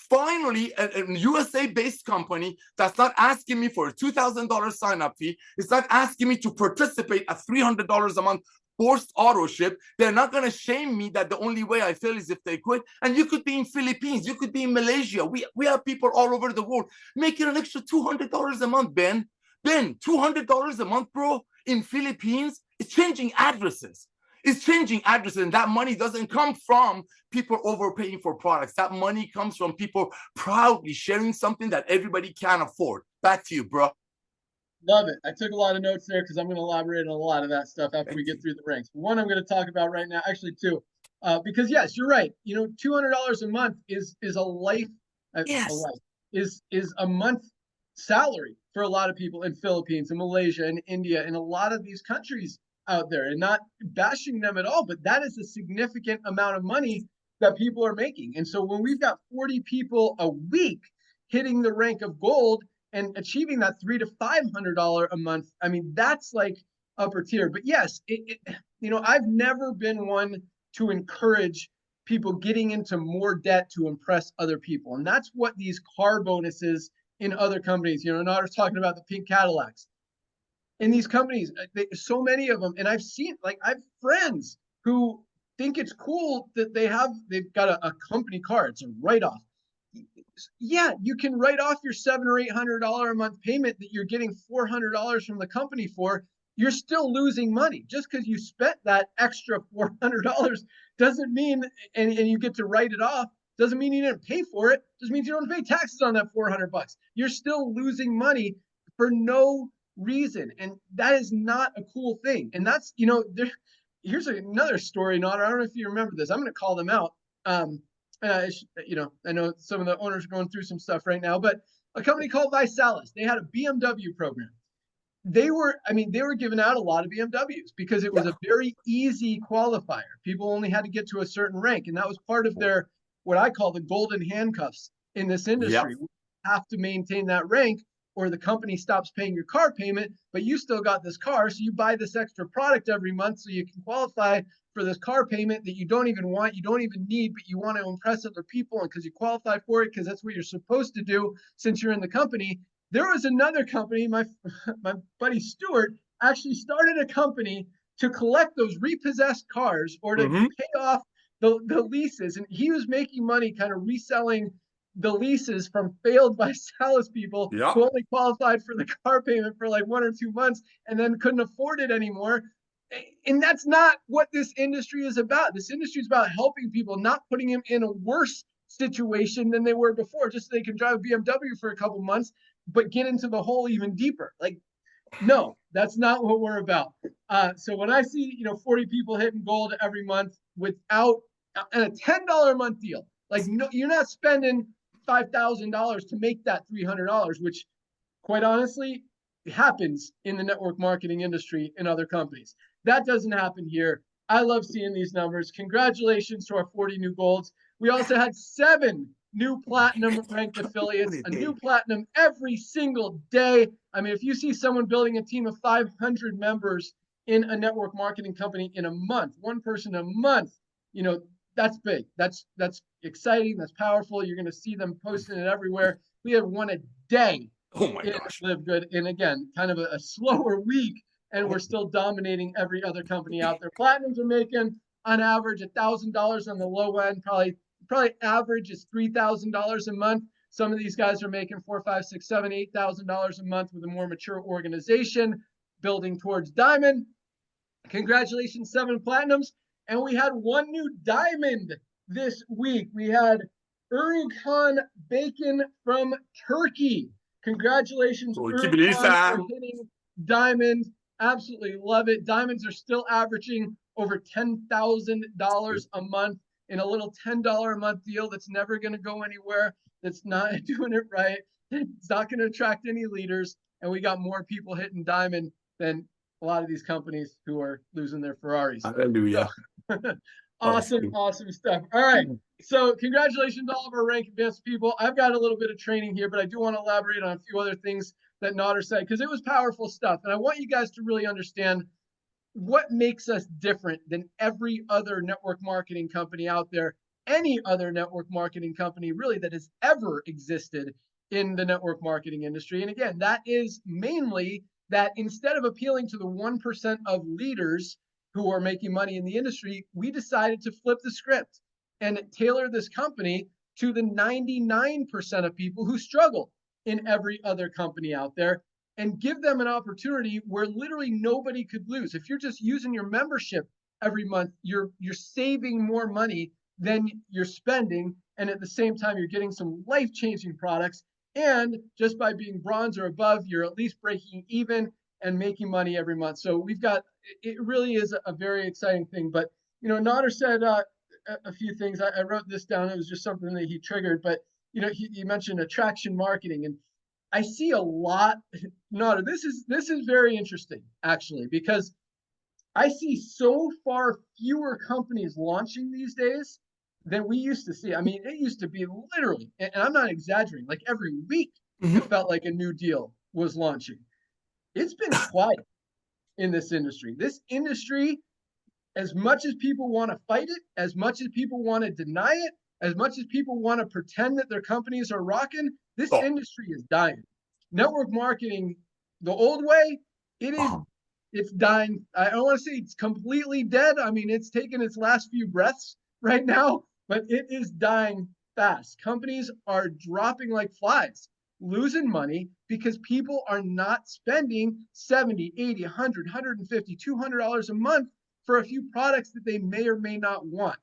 a USA-based company that's not asking me for a $2,000 sign-up fee. It's not asking me to participate at $300 a month forced auto ship. They're not going to shame me that the only way I fail is if they quit. And you could be in Philippines. You could be in Malaysia. We have people all over the world making an extra $200 a month, Ben. Ben, $200 a month, bro, in Philippines. It's changing addresses. It's changing addresses, and that money doesn't come from people overpaying for products. That money comes from people proudly sharing something that everybody can afford. Back to you, bro. Love it. I took a lot of notes there because I'm going to elaborate on a lot of that stuff after we get through the ranks. One I'm going to talk about right now, actually two, because yes, you're right. You know, $200 a month is a life, Yes. a life is a month salary for a lot of people in Philippines and Malaysia and India and a lot of these countries out there, and not bashing them at all, but that is a significant amount of money that people are making. And so when we've got 40 people a week hitting the rank of gold and achieving that $300 to $500 a month, I mean, that's like upper tier. But yes, you know, I've never been one to encourage people getting into more debt to impress other people. And that's what these car bonuses in other companies, you know, Nader's talking about the pink Cadillacs. In these companies, so many of them, and I've friends who think it's cool that they've got a company car. It's a write-off. Yeah, you can write off your $700 or $800 a month payment that you're getting $400 from the company for. You're still losing money just because you spent that extra $400 doesn't mean, and you get to write it off, Doesn't mean you didn't pay for it. Just means you don't pay taxes on that $400. You're still losing money for no reason. And that is not a cool thing. And that's, here's another story, Nod. I don't know if you remember this. I'm going to call them out. I know some of the owners are going through some stuff right now, but a company called Visalis, they had a BMW program. They were giving out a lot of BMWs because it was a very easy qualifier. People only had to get to a certain rank, and that was part of their, what I call the golden handcuffs in this industry. You have to maintain that rank or the company stops paying your car payment, but you still got this car, so you buy this extra product every month so you can qualify for this car payment that you don't even want, you don't even need, but you want to impress other people, and because you qualify for it, because that's what you're supposed to do since you're in the company. There was another company, my buddy Stuart actually started a company to collect those repossessed cars or to pay off the leases. And he was making money kind of reselling the leases from failed Visalis people who only qualified for the car payment for like 1 or 2 months and then couldn't afford it anymore. And that's not what this industry is about. This industry is about helping people, not putting them in a worse situation than they were before, just so they can drive a BMW for a couple months, but get into the hole even deeper. Like, no, that's not what we're about. So when I see, 40 people hitting gold every month without a $10 a month deal, like, no, you're not spending $5,000 to make that $300, which quite honestly happens in the network marketing industry in other companies. That doesn't happen here. I love seeing these numbers. Congratulations to our 40 new golds. We also had 7 new platinum ranked affiliates, a new platinum every single day. I mean, if you see someone building a team of 500 members in a network marketing company in a month, one person a month, that's big. That's exciting. That's powerful. You're going to see them posting it everywhere. We had one a day. Oh my gosh. LiveGood. And again, kind of a slower week, and we're still dominating every other company out there. Platinums are making on average $1,000 on the low end, probably average is $3,000 a month. Some of these guys are making $4,000, $5,000, $6,000, $7,000 a month with a more mature organization building towards diamond. Congratulations, 7 platinums. And we had 1 new diamond this week. We had Urukhan Bacon from Turkey. Congratulations, Urukhan, for hitting diamond. Absolutely love it. Diamonds are still averaging over $10,000 a month in a little $10 a month deal that's never going to go anywhere, that's not doing it right, it's not going to attract any leaders, and we got more people hitting diamond than a lot of these companies who are losing their Ferraris. Hallelujah. So, awesome stuff. All right, so congratulations to all of our rank advanced people. I've got a little bit of training here, but I do want to elaborate on a few other things that Nader said, because it was powerful stuff, and I want you guys to really understand what makes us different than every other network marketing company out there, any other network marketing company really that has ever existed in the network marketing industry. And again, that is mainly that instead of appealing to the 1% of leaders who are making money in the industry, we decided to flip the script and tailor this company to the 99% of people who struggle in every other company out there, and give them an opportunity where literally nobody could lose. If you're just using your membership every month, you're saving more money than you're spending, and at the same time, you're getting some life-changing products. And just by being bronze or above, you're at least breaking even and making money every month. So we've got, it really is a very exciting thing. But, Nader said a few things. I wrote this down. It was just something that he triggered. But, he mentioned attraction marketing, and I see a lot. Nader, this is very interesting, actually, because I see so far fewer companies launching these days than we used to see. I mean, it used to be literally, and I'm not exaggerating, like every week it felt like a new deal was launching. It's been quiet in this industry. This industry, as much as people want to fight it, as much as people want to deny it, as much as people want to pretend that their companies are rocking, this industry is dying. Network marketing, the old way, it's dying. I don't want to say it's completely dead. I mean, it's taken its last few breaths right now, but it is dying fast. Companies are dropping like flies, losing money because people are not spending $70, $80, $100, $150, $200 a month for a few products that they may or may not want.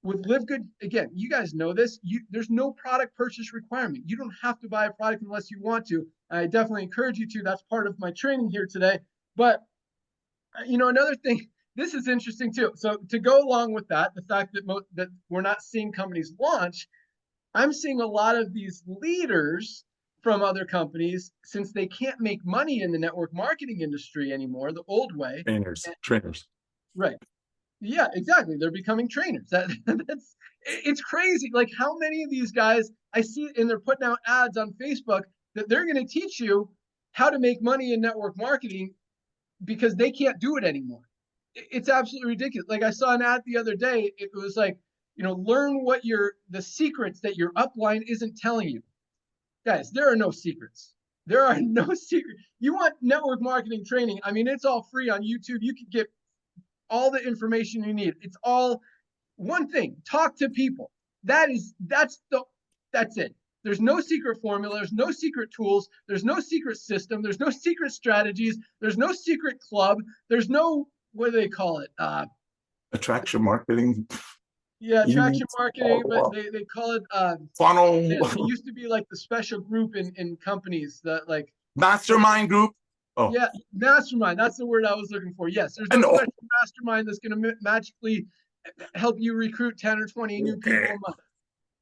with LiveGood, again, you guys know this. There's no product purchase requirement. You don't have to buy a product unless you want to. I definitely encourage you to. That's part of my training here today. But another thing, this is interesting too. So to go along with that, the fact that that we're not seeing companies launch, I'm seeing a lot of these leaders from other companies, since they can't make money in the network marketing industry anymore, the old way. Trainers. Right. Yeah, exactly. They're becoming trainers. It's crazy. Like how many of these guys I see, and they're putting out ads on Facebook that they're going to teach you how to make money in network marketing because they can't do it anymore. It's absolutely ridiculous. Like I saw an ad the other day. It was like, learn what the secrets that your upline isn't telling you. Guys, there are no secrets. There are no secrets. You want network marketing training? I mean, it's all free on YouTube. You can get all the information you need. It's all one thing. Talk to people. That's it. There's no secret formula. There's no secret tools. There's no secret system. There's no secret strategies. There's no secret club. There's no, what do they call it? Attraction marketing. Yeah, attraction marketing, but they call it funnel. It used to be like the special group in companies that like mastermind group. Oh. Yeah, mastermind. That's the word I was looking for. Yes, there's no special mastermind that's going to magically help you recruit 10 or 20 new people a month.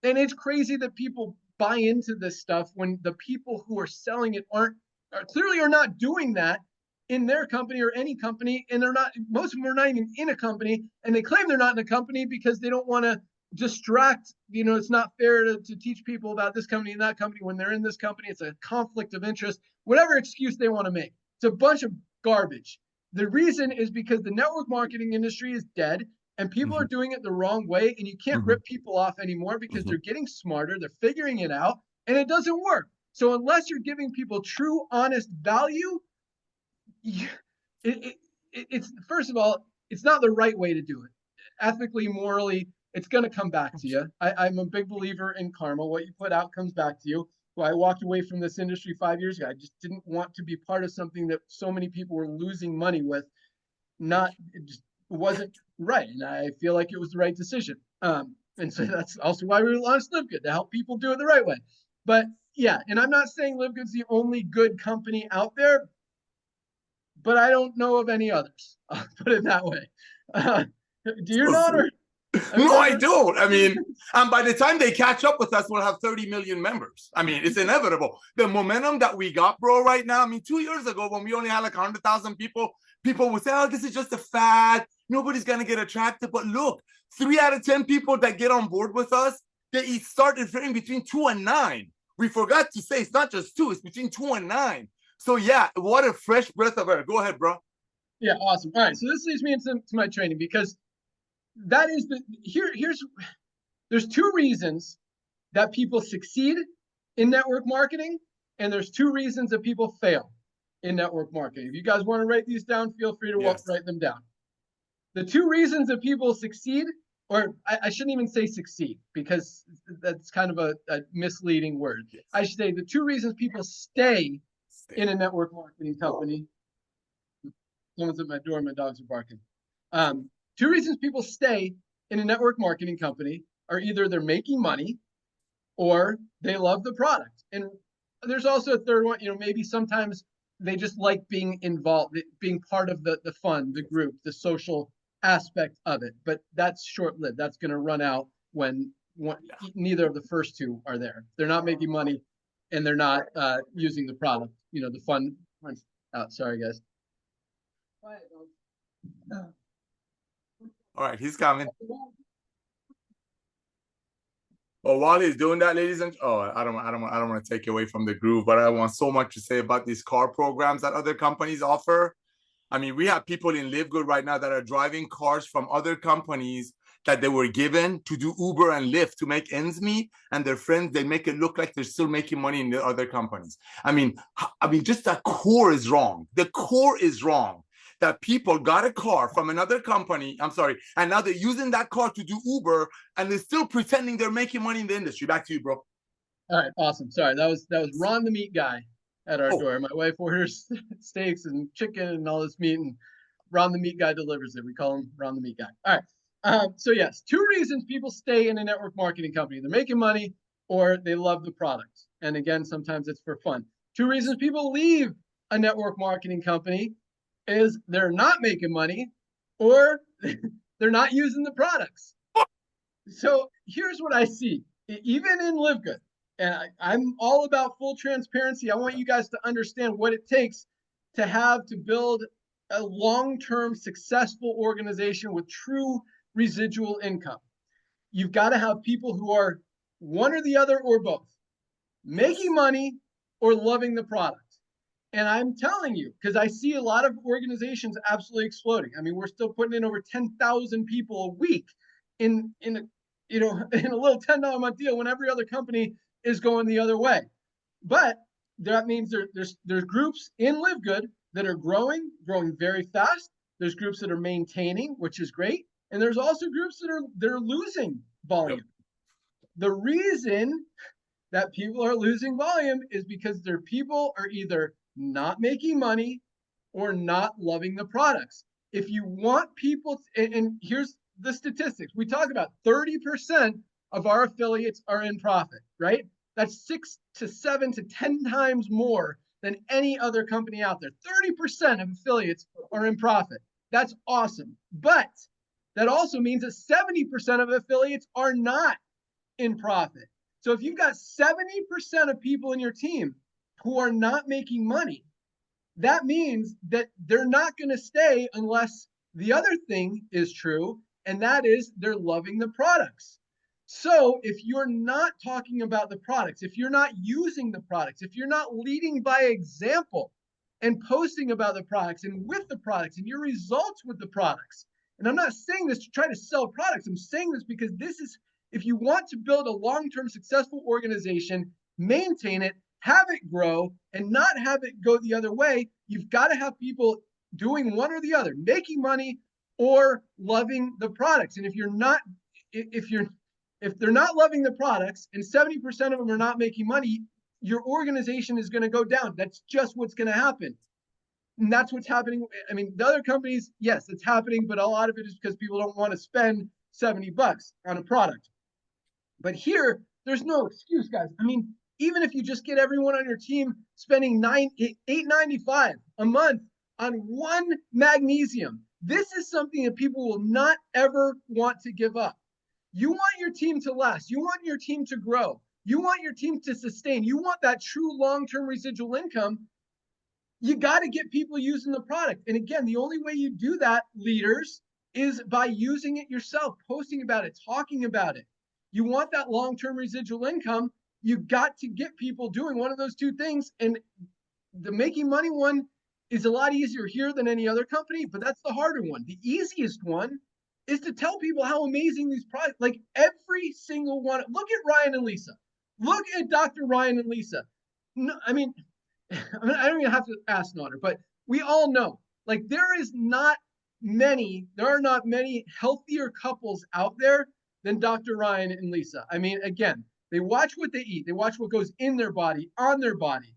And it's crazy that people buy into this stuff when the people who are selling it clearly are not doing that in their company or any company, and most of them are not even in a company, and they claim they're not in a company because they don't want to distract. It's not fair to teach people about this company and that company when they're in this company. It's a conflict of interest, whatever excuse they want to make. It's a bunch of garbage. The reason is because the network marketing industry is dead and people are doing it the wrong way, and you can't rip people off anymore because they're getting smarter, they're figuring it out, and it doesn't work. So unless you're giving people true, honest value, it's first of all, it's not the right way to do it. Ethically, morally, it's going to come back to you. I'm a big believer in karma. What you put out comes back to you. So I walked away from this industry 5 years ago. I just didn't want to be part of something that so many people were losing money with. It just wasn't right. And I feel like it was the right decision. And so that's also why we launched LiveGood, to help people do it the right way. But yeah, and I'm not saying LiveGood's the only good company out there, but I don't know of any others. I'll put it that way. Do you not? No, I don't. I mean, and by the time they catch up with us, we'll have 30 million members. I mean, it's inevitable. The momentum that we got, bro, right now. I mean, 2 years ago, when we only had like 100,000 people would say, oh, this is just a fad. Nobody's going to get attracted. But look, 3 out of 10 people that get on board with us, they start referring between 2 and 9. We forgot to say it's not just 2, it's between 2 and 9. So yeah, what a fresh breath of air. Go ahead, bro. Yeah, awesome. All right, so this leads me into my training, because that is there's 2 reasons that people succeed in network marketing, and there's 2 reasons that people fail in network marketing. If you guys want to write these down, feel free to write them down. The 2 reasons that people succeed, or I shouldn't even say succeed, because that's kind of a misleading word. I should say the 2 reasons people stay in a network marketing company. Someone's at my door, my dogs are barking. 2 reasons people stay in a network marketing company are either they're making money or they love the product. And there's also a third one, maybe sometimes they just like being involved, being part of the fun, the group, the social aspect of it. But that's short-lived. That's going to run out when neither of the first 2 are there. They're not making money and they're not using the product, the fun. Oh, sorry, guys. All right, he's coming. Well, while he's doing that, ladies and I don't want to take away from the groove, but I want so much to say about these car programs that other companies offer. I mean, we have people in LiveGood right now that are driving cars from other companies that they were given to do Uber and Lyft to make ends meet, and their friends, they make it look like they're still making money in the other companies. I mean, just that core is wrong. The core is wrong. That people got a car from another company, and now they're using that car to do Uber, and they're still pretending they're making money in the industry. Back to you, bro. All right, awesome. Sorry, that was Ron the meat guy at our door. My wife orders steaks and chicken and all this meat, and Ron the meat guy delivers it. We call him Ron the meat guy. All right, So yes, two reasons people stay in a network marketing company. They're making money or they love the product. And again, sometimes it's for fun. Two reasons people leave a network marketing company is they're not making money or they're not using the products. So here's what I see, even in LiveGood, and I'm all about full transparency. I want you guys to understand what it takes to build a long-term successful organization with true residual income. You've got to have people who are one or the other or both, making money or loving the product. And I'm telling you, because I see a lot of organizations absolutely exploding. I mean, we're still putting in over 10,000 people a week in in a little $10 a month deal when every other company is going the other way. But that means there's groups in LiveGood that are growing very fast. There's groups that are maintaining, which is great, and there's also groups that are losing volume. Yep. The reason that people are losing volume is because their people are either not making money or not loving the products. If you want people, and here's the statistics. We talk about 30% of our affiliates are in profit, right? That's 6 to 7 to 10 times more than any other company out there. 30% of affiliates are in profit. That's awesome. But that also means that 70% of affiliates are not in profit. So if you've got 70% of people in your team who are not making money, that means that they're not going to stay unless the other thing is true, and that is they're loving the products. So if you're not talking about the products, if you're not using the products, if you're not leading by example and posting about the products and with the products and your results with the products, and I'm not saying this to try to sell products, I'm saying this because this is, if you want to build a long-term successful organization, maintain it, have it grow, and not have it go the other way, you've got to have people doing one or the other, making money or loving the products. And if they're not loving the products and 70% of them are not making money, your organization is going to go down. That's just what's going to happen. And that's what's happening. I mean, the other companies, yes, it's happening, but a lot of it is because people don't want to spend $70 on a product. But here, there's no excuse, guys. I mean, even if you just get everyone on your team spending $8.95 a month on one magnesium, this is something that people will not ever want to give up. You want your team to last. You want your team to grow. You want your team to sustain. You want that true long-term residual income. You got to get people using the product. And again, the only way you do that, leaders, is by using it yourself, posting about it, talking about it. You want that long-term residual income, you got to get people doing one of those two things. And the making money one is a lot easier here than any other company, but that's the harder one. The easiest one is to tell people how amazing these products, like every single one. Look at Ryan and Lisa. Look at Dr. Ryan and Lisa. No, I mean, I don't even have to ask Notter, but we all know, like there are not many healthier couples out there than Dr. Ryan and Lisa. I mean, again, they watch what they eat. They watch what goes in their body, on their body,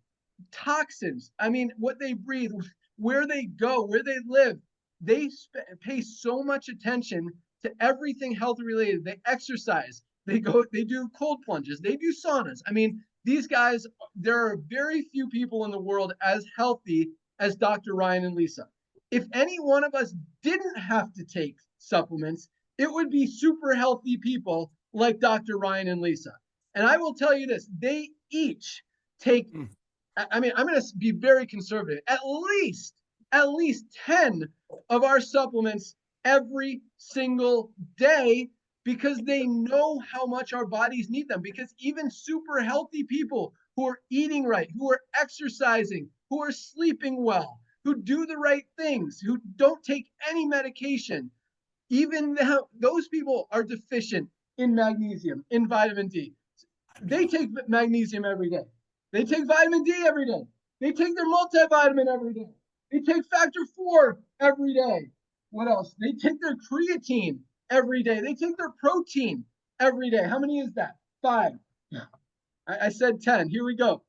toxins. I mean, what they breathe, where they go, where they live. They pay so much attention to everything health related. They exercise. They do cold plunges. They do saunas. I mean, these guys, there are very few people in the world as healthy as Dr. Ryan and Lisa. If any one of us didn't have to take supplements, it would be super healthy people like Dr. Ryan and Lisa. And I will tell you this, they each take, I mean, I'm going to be very conservative, at least 10 of our supplements every single day, because they know how much our bodies need them. Because even super healthy people who are eating right, who are exercising, who are sleeping well, who do the right things, who don't take any medication, even those people are deficient in magnesium, in vitamin D. They take magnesium every day. They take vitamin D every day. They take their multivitamin every day. They take factor 4 every day. What else? They take their creatine every day. They take their protein every day. How many is that? 5. I said 10. Here we go.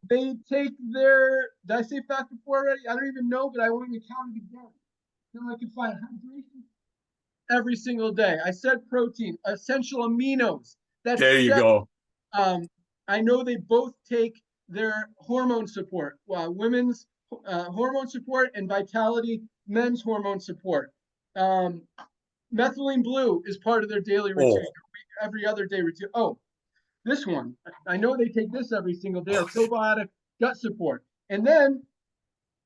They take their, did I say factor 4 already? I don't even know, but I won't even count it again. Until I can find hydration. every single day. I said protein, essential aminos. That's There you go. I know they both take their hormone support, women's hormone support and vitality, men's hormone support. Methylene blue is part of their daily routine, every other day routine. Oh, this one, I know they take this every single day, or probiotic gut support. And then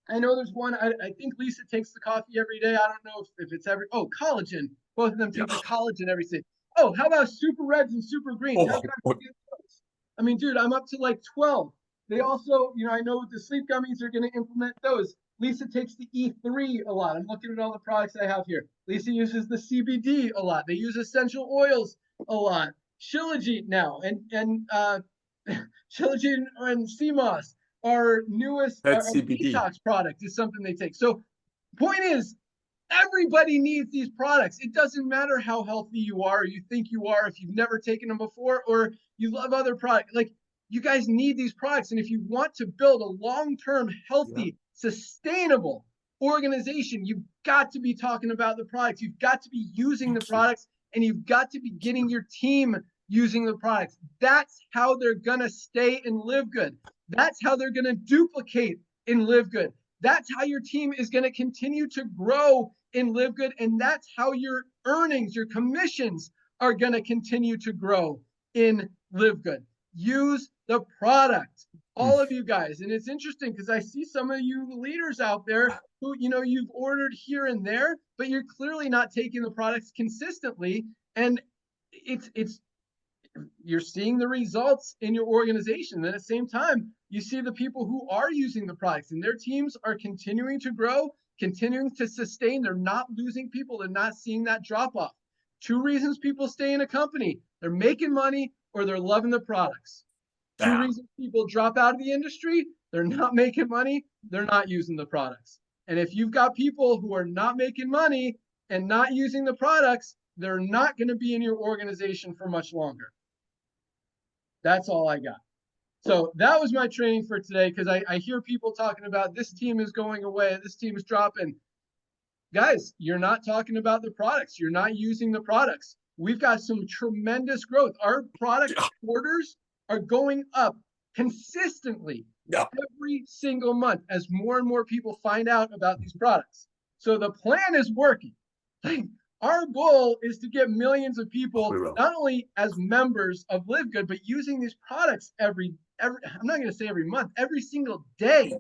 I know there's one, I think Lisa takes the coffee every day. I don't know if it's collagen. Both of them take the collagen every day. Oh, how about super reds and super greens? How can I forget those? I mean, dude, I'm up to like 12. They also, I know with the sleep gummies, they're going to implement those. Lisa takes the E3 a lot. I'm looking at all the products I have here. Lisa uses the CBD a lot. They use essential oils a lot. Shilajit now and Shilajit and CMOS, our newest detox product, is something they take. So point is, everybody needs these products. It doesn't matter how healthy you are, or you think you are, if you've never taken them before, or you love other products. Like, you guys need these products. And if you want to build a long-term, healthy, sustainable organization, you've got to be talking about the products. You've got to be using the products, and you've got to be getting your team using the products. That's how they're going to stay and live good. That's how they're going to duplicate and live good. That's how your team is going to continue to grow and live good. And that's how your earnings, your commissions are going to continue to grow in live good. Use the product, all of you guys. And it's interesting because I see some of you leaders out there who, you've ordered here and there, but you're clearly not taking the products consistently. And you're seeing the results in your organization. And at the same time, you see the people who are using the products and their teams are continuing to grow, continuing to sustain. They're not losing people. They're not seeing that drop off. 2 reasons people stay in a company: they're making money or they're loving the products. 2 reasons people drop out of the industry: they're not making money, they're not using the products. And if you've got people who are not making money and not using the products, they're not going to be in your organization for much longer. That's all I got. So that was my training for today, because I hear people talking about this team is going away, this team is dropping. Guys, you're not talking about the products. You're not using the products. We've got some tremendous growth. Our product orders are going up consistently every single month as more and more people find out about these products. So the plan is working. Like, our goal is to get millions of people, not only as members of Live Good, but using these products every I'm not going to say every month, every single day,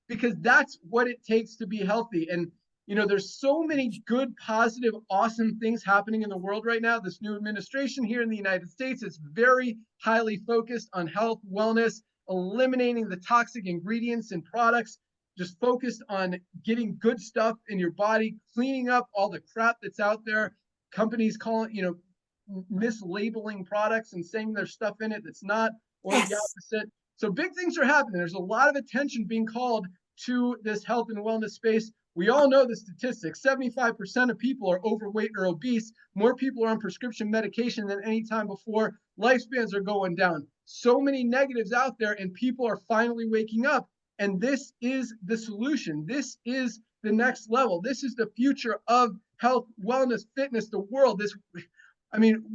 because that's what it takes to be healthy. And there's so many good, positive, awesome things happening in the world right now. This new administration here in the United States is very highly focused on health, wellness, eliminating the toxic ingredients in products, just focused on getting good stuff in your body, cleaning up all the crap that's out there. Companies mislabeling products and saying there's stuff in it that's not, or the opposite. So big things are happening. There's a lot of attention being called to this health and wellness space. We all know the statistics. 75% of people are overweight or obese. More people are on prescription medication than any time before. Lifespans are going down. So many negatives out there, and people are finally waking up. And this is the solution. This is the next level. This is the future of health, wellness, fitness, the world.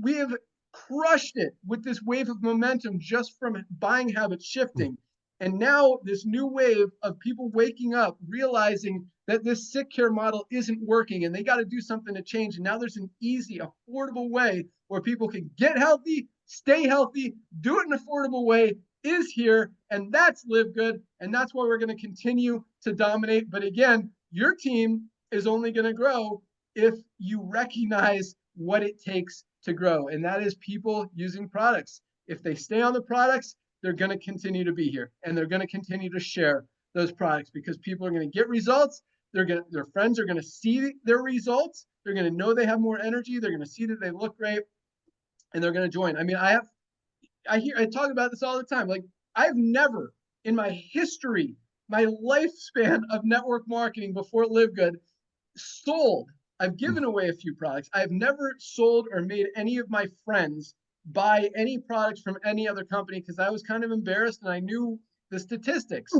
We have crushed it with this wave of momentum just from buying habits shifting. And now this new wave of people waking up, realizing that this sick care model isn't working and they got to do something to change. And now there's an easy, affordable way where people can get healthy, stay healthy, do it in an affordable way, is here. And that's Live Good. And that's why we're going to continue to dominate. But again, your team is only going to grow if you recognize what it takes to grow. And that is people using products. If they stay on the products, they're going to continue to be here, and they're going to continue to share those products, because people are going to get results. Their friends are going to see their results. They're going to know they have more energy. They're going to see that they look great, and they're going to join. I mean, I talk about this all the time. Like, I've never in my history, my lifespan of network marketing before Live Good, sold. I've given away a few products. I've never sold or made any of my friends buy any products from any other company, because I was kind of embarrassed and I knew the statistics.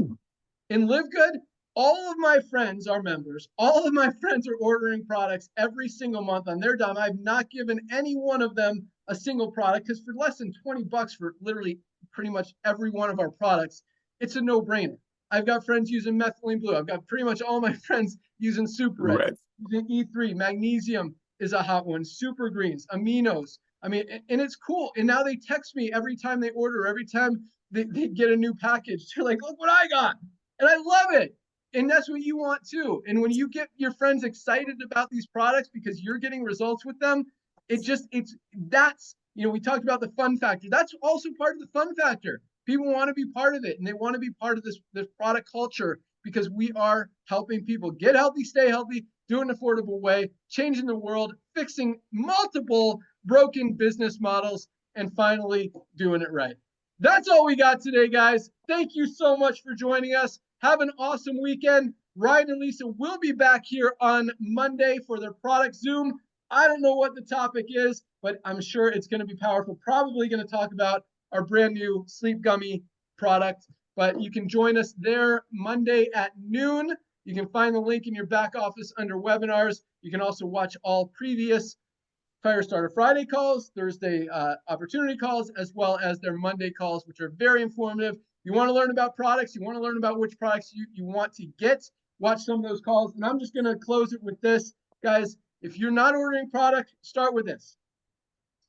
In Live Good, All of my friends are members. All of my friends are ordering products every single month on their dime. I've not given any one of them a single product because for less than 20 bucks for literally pretty much every one of our products, it's a no-brainer. I've got friends using methylene blue. I've got pretty much all my friends using super red, using E3. Magnesium is a hot one. Super greens, aminos. I mean, and it's cool. And now they text me every time they order, every time they get a new package. They're like, look what I got. And I love it. And that's what you want too. And when you get your friends excited about these products because you're getting results with them, that's, you know, we talked about the fun factor. That's also part of the fun factor. People want to be part of it, and they want to be part of this product culture because we are helping people get healthy, stay healthy, do it in an affordable way, changing the world, fixing multiple broken business models, and finally doing it right. That's all we got today, guys. Thank you so much for joining us. Have an awesome weekend. Ryan and Lisa will be back here on Monday for their product Zoom. I don't know what the topic is, but I'm sure it's going to be powerful. Probably going to talk about our brand new sleep gummy product, but you can join us there Monday at noon. You can find the link in your back office under webinars. You can also watch all previous Firestarter Friday calls, Thursday opportunity calls, as well as their Monday calls, which are very informative. You want to learn about products, you want to learn about which products you want to get, watch some of those calls. And I'm just going to close it with this. Guys, if you're not ordering product, start with this.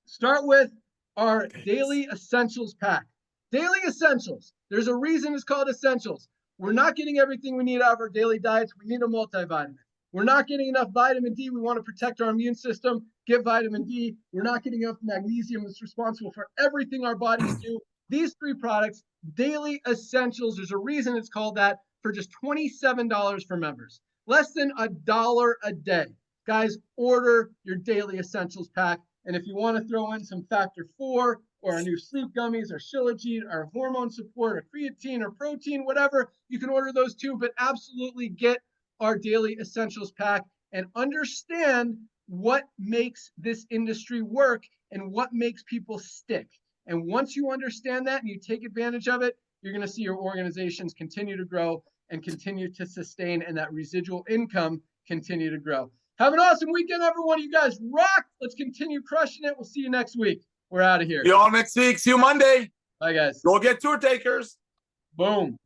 Start with our Daily Essentials pack. Daily Essentials. There's a reason it's called Essentials. We're not getting everything we need out of our daily diets. We need a multivitamin. We're not getting enough vitamin D. We want to protect our immune system. Get vitamin D. We're not getting enough magnesium that's responsible for everything our bodies do. These 3 products, Daily Essentials, there's a reason it's called that, for just $27 for members. Less than $1 a day. Guys, order your Daily Essentials pack. And if you want to throw in some Factor 4 or our new sleep gummies or Shilajit or hormone support or creatine or protein, whatever, you can order those too. But absolutely get our Daily Essentials pack and understand what makes this industry work and what makes people stick. And once you understand that and you take advantage of it, you're going to see your organizations continue to grow and continue to sustain, and that residual income continue to grow. Have an awesome weekend, everyone. You guys rock. Let's continue crushing it. We'll see you next week. We're out of here. See you all next week. See you Monday. Bye, guys. Go get tour takers. Boom.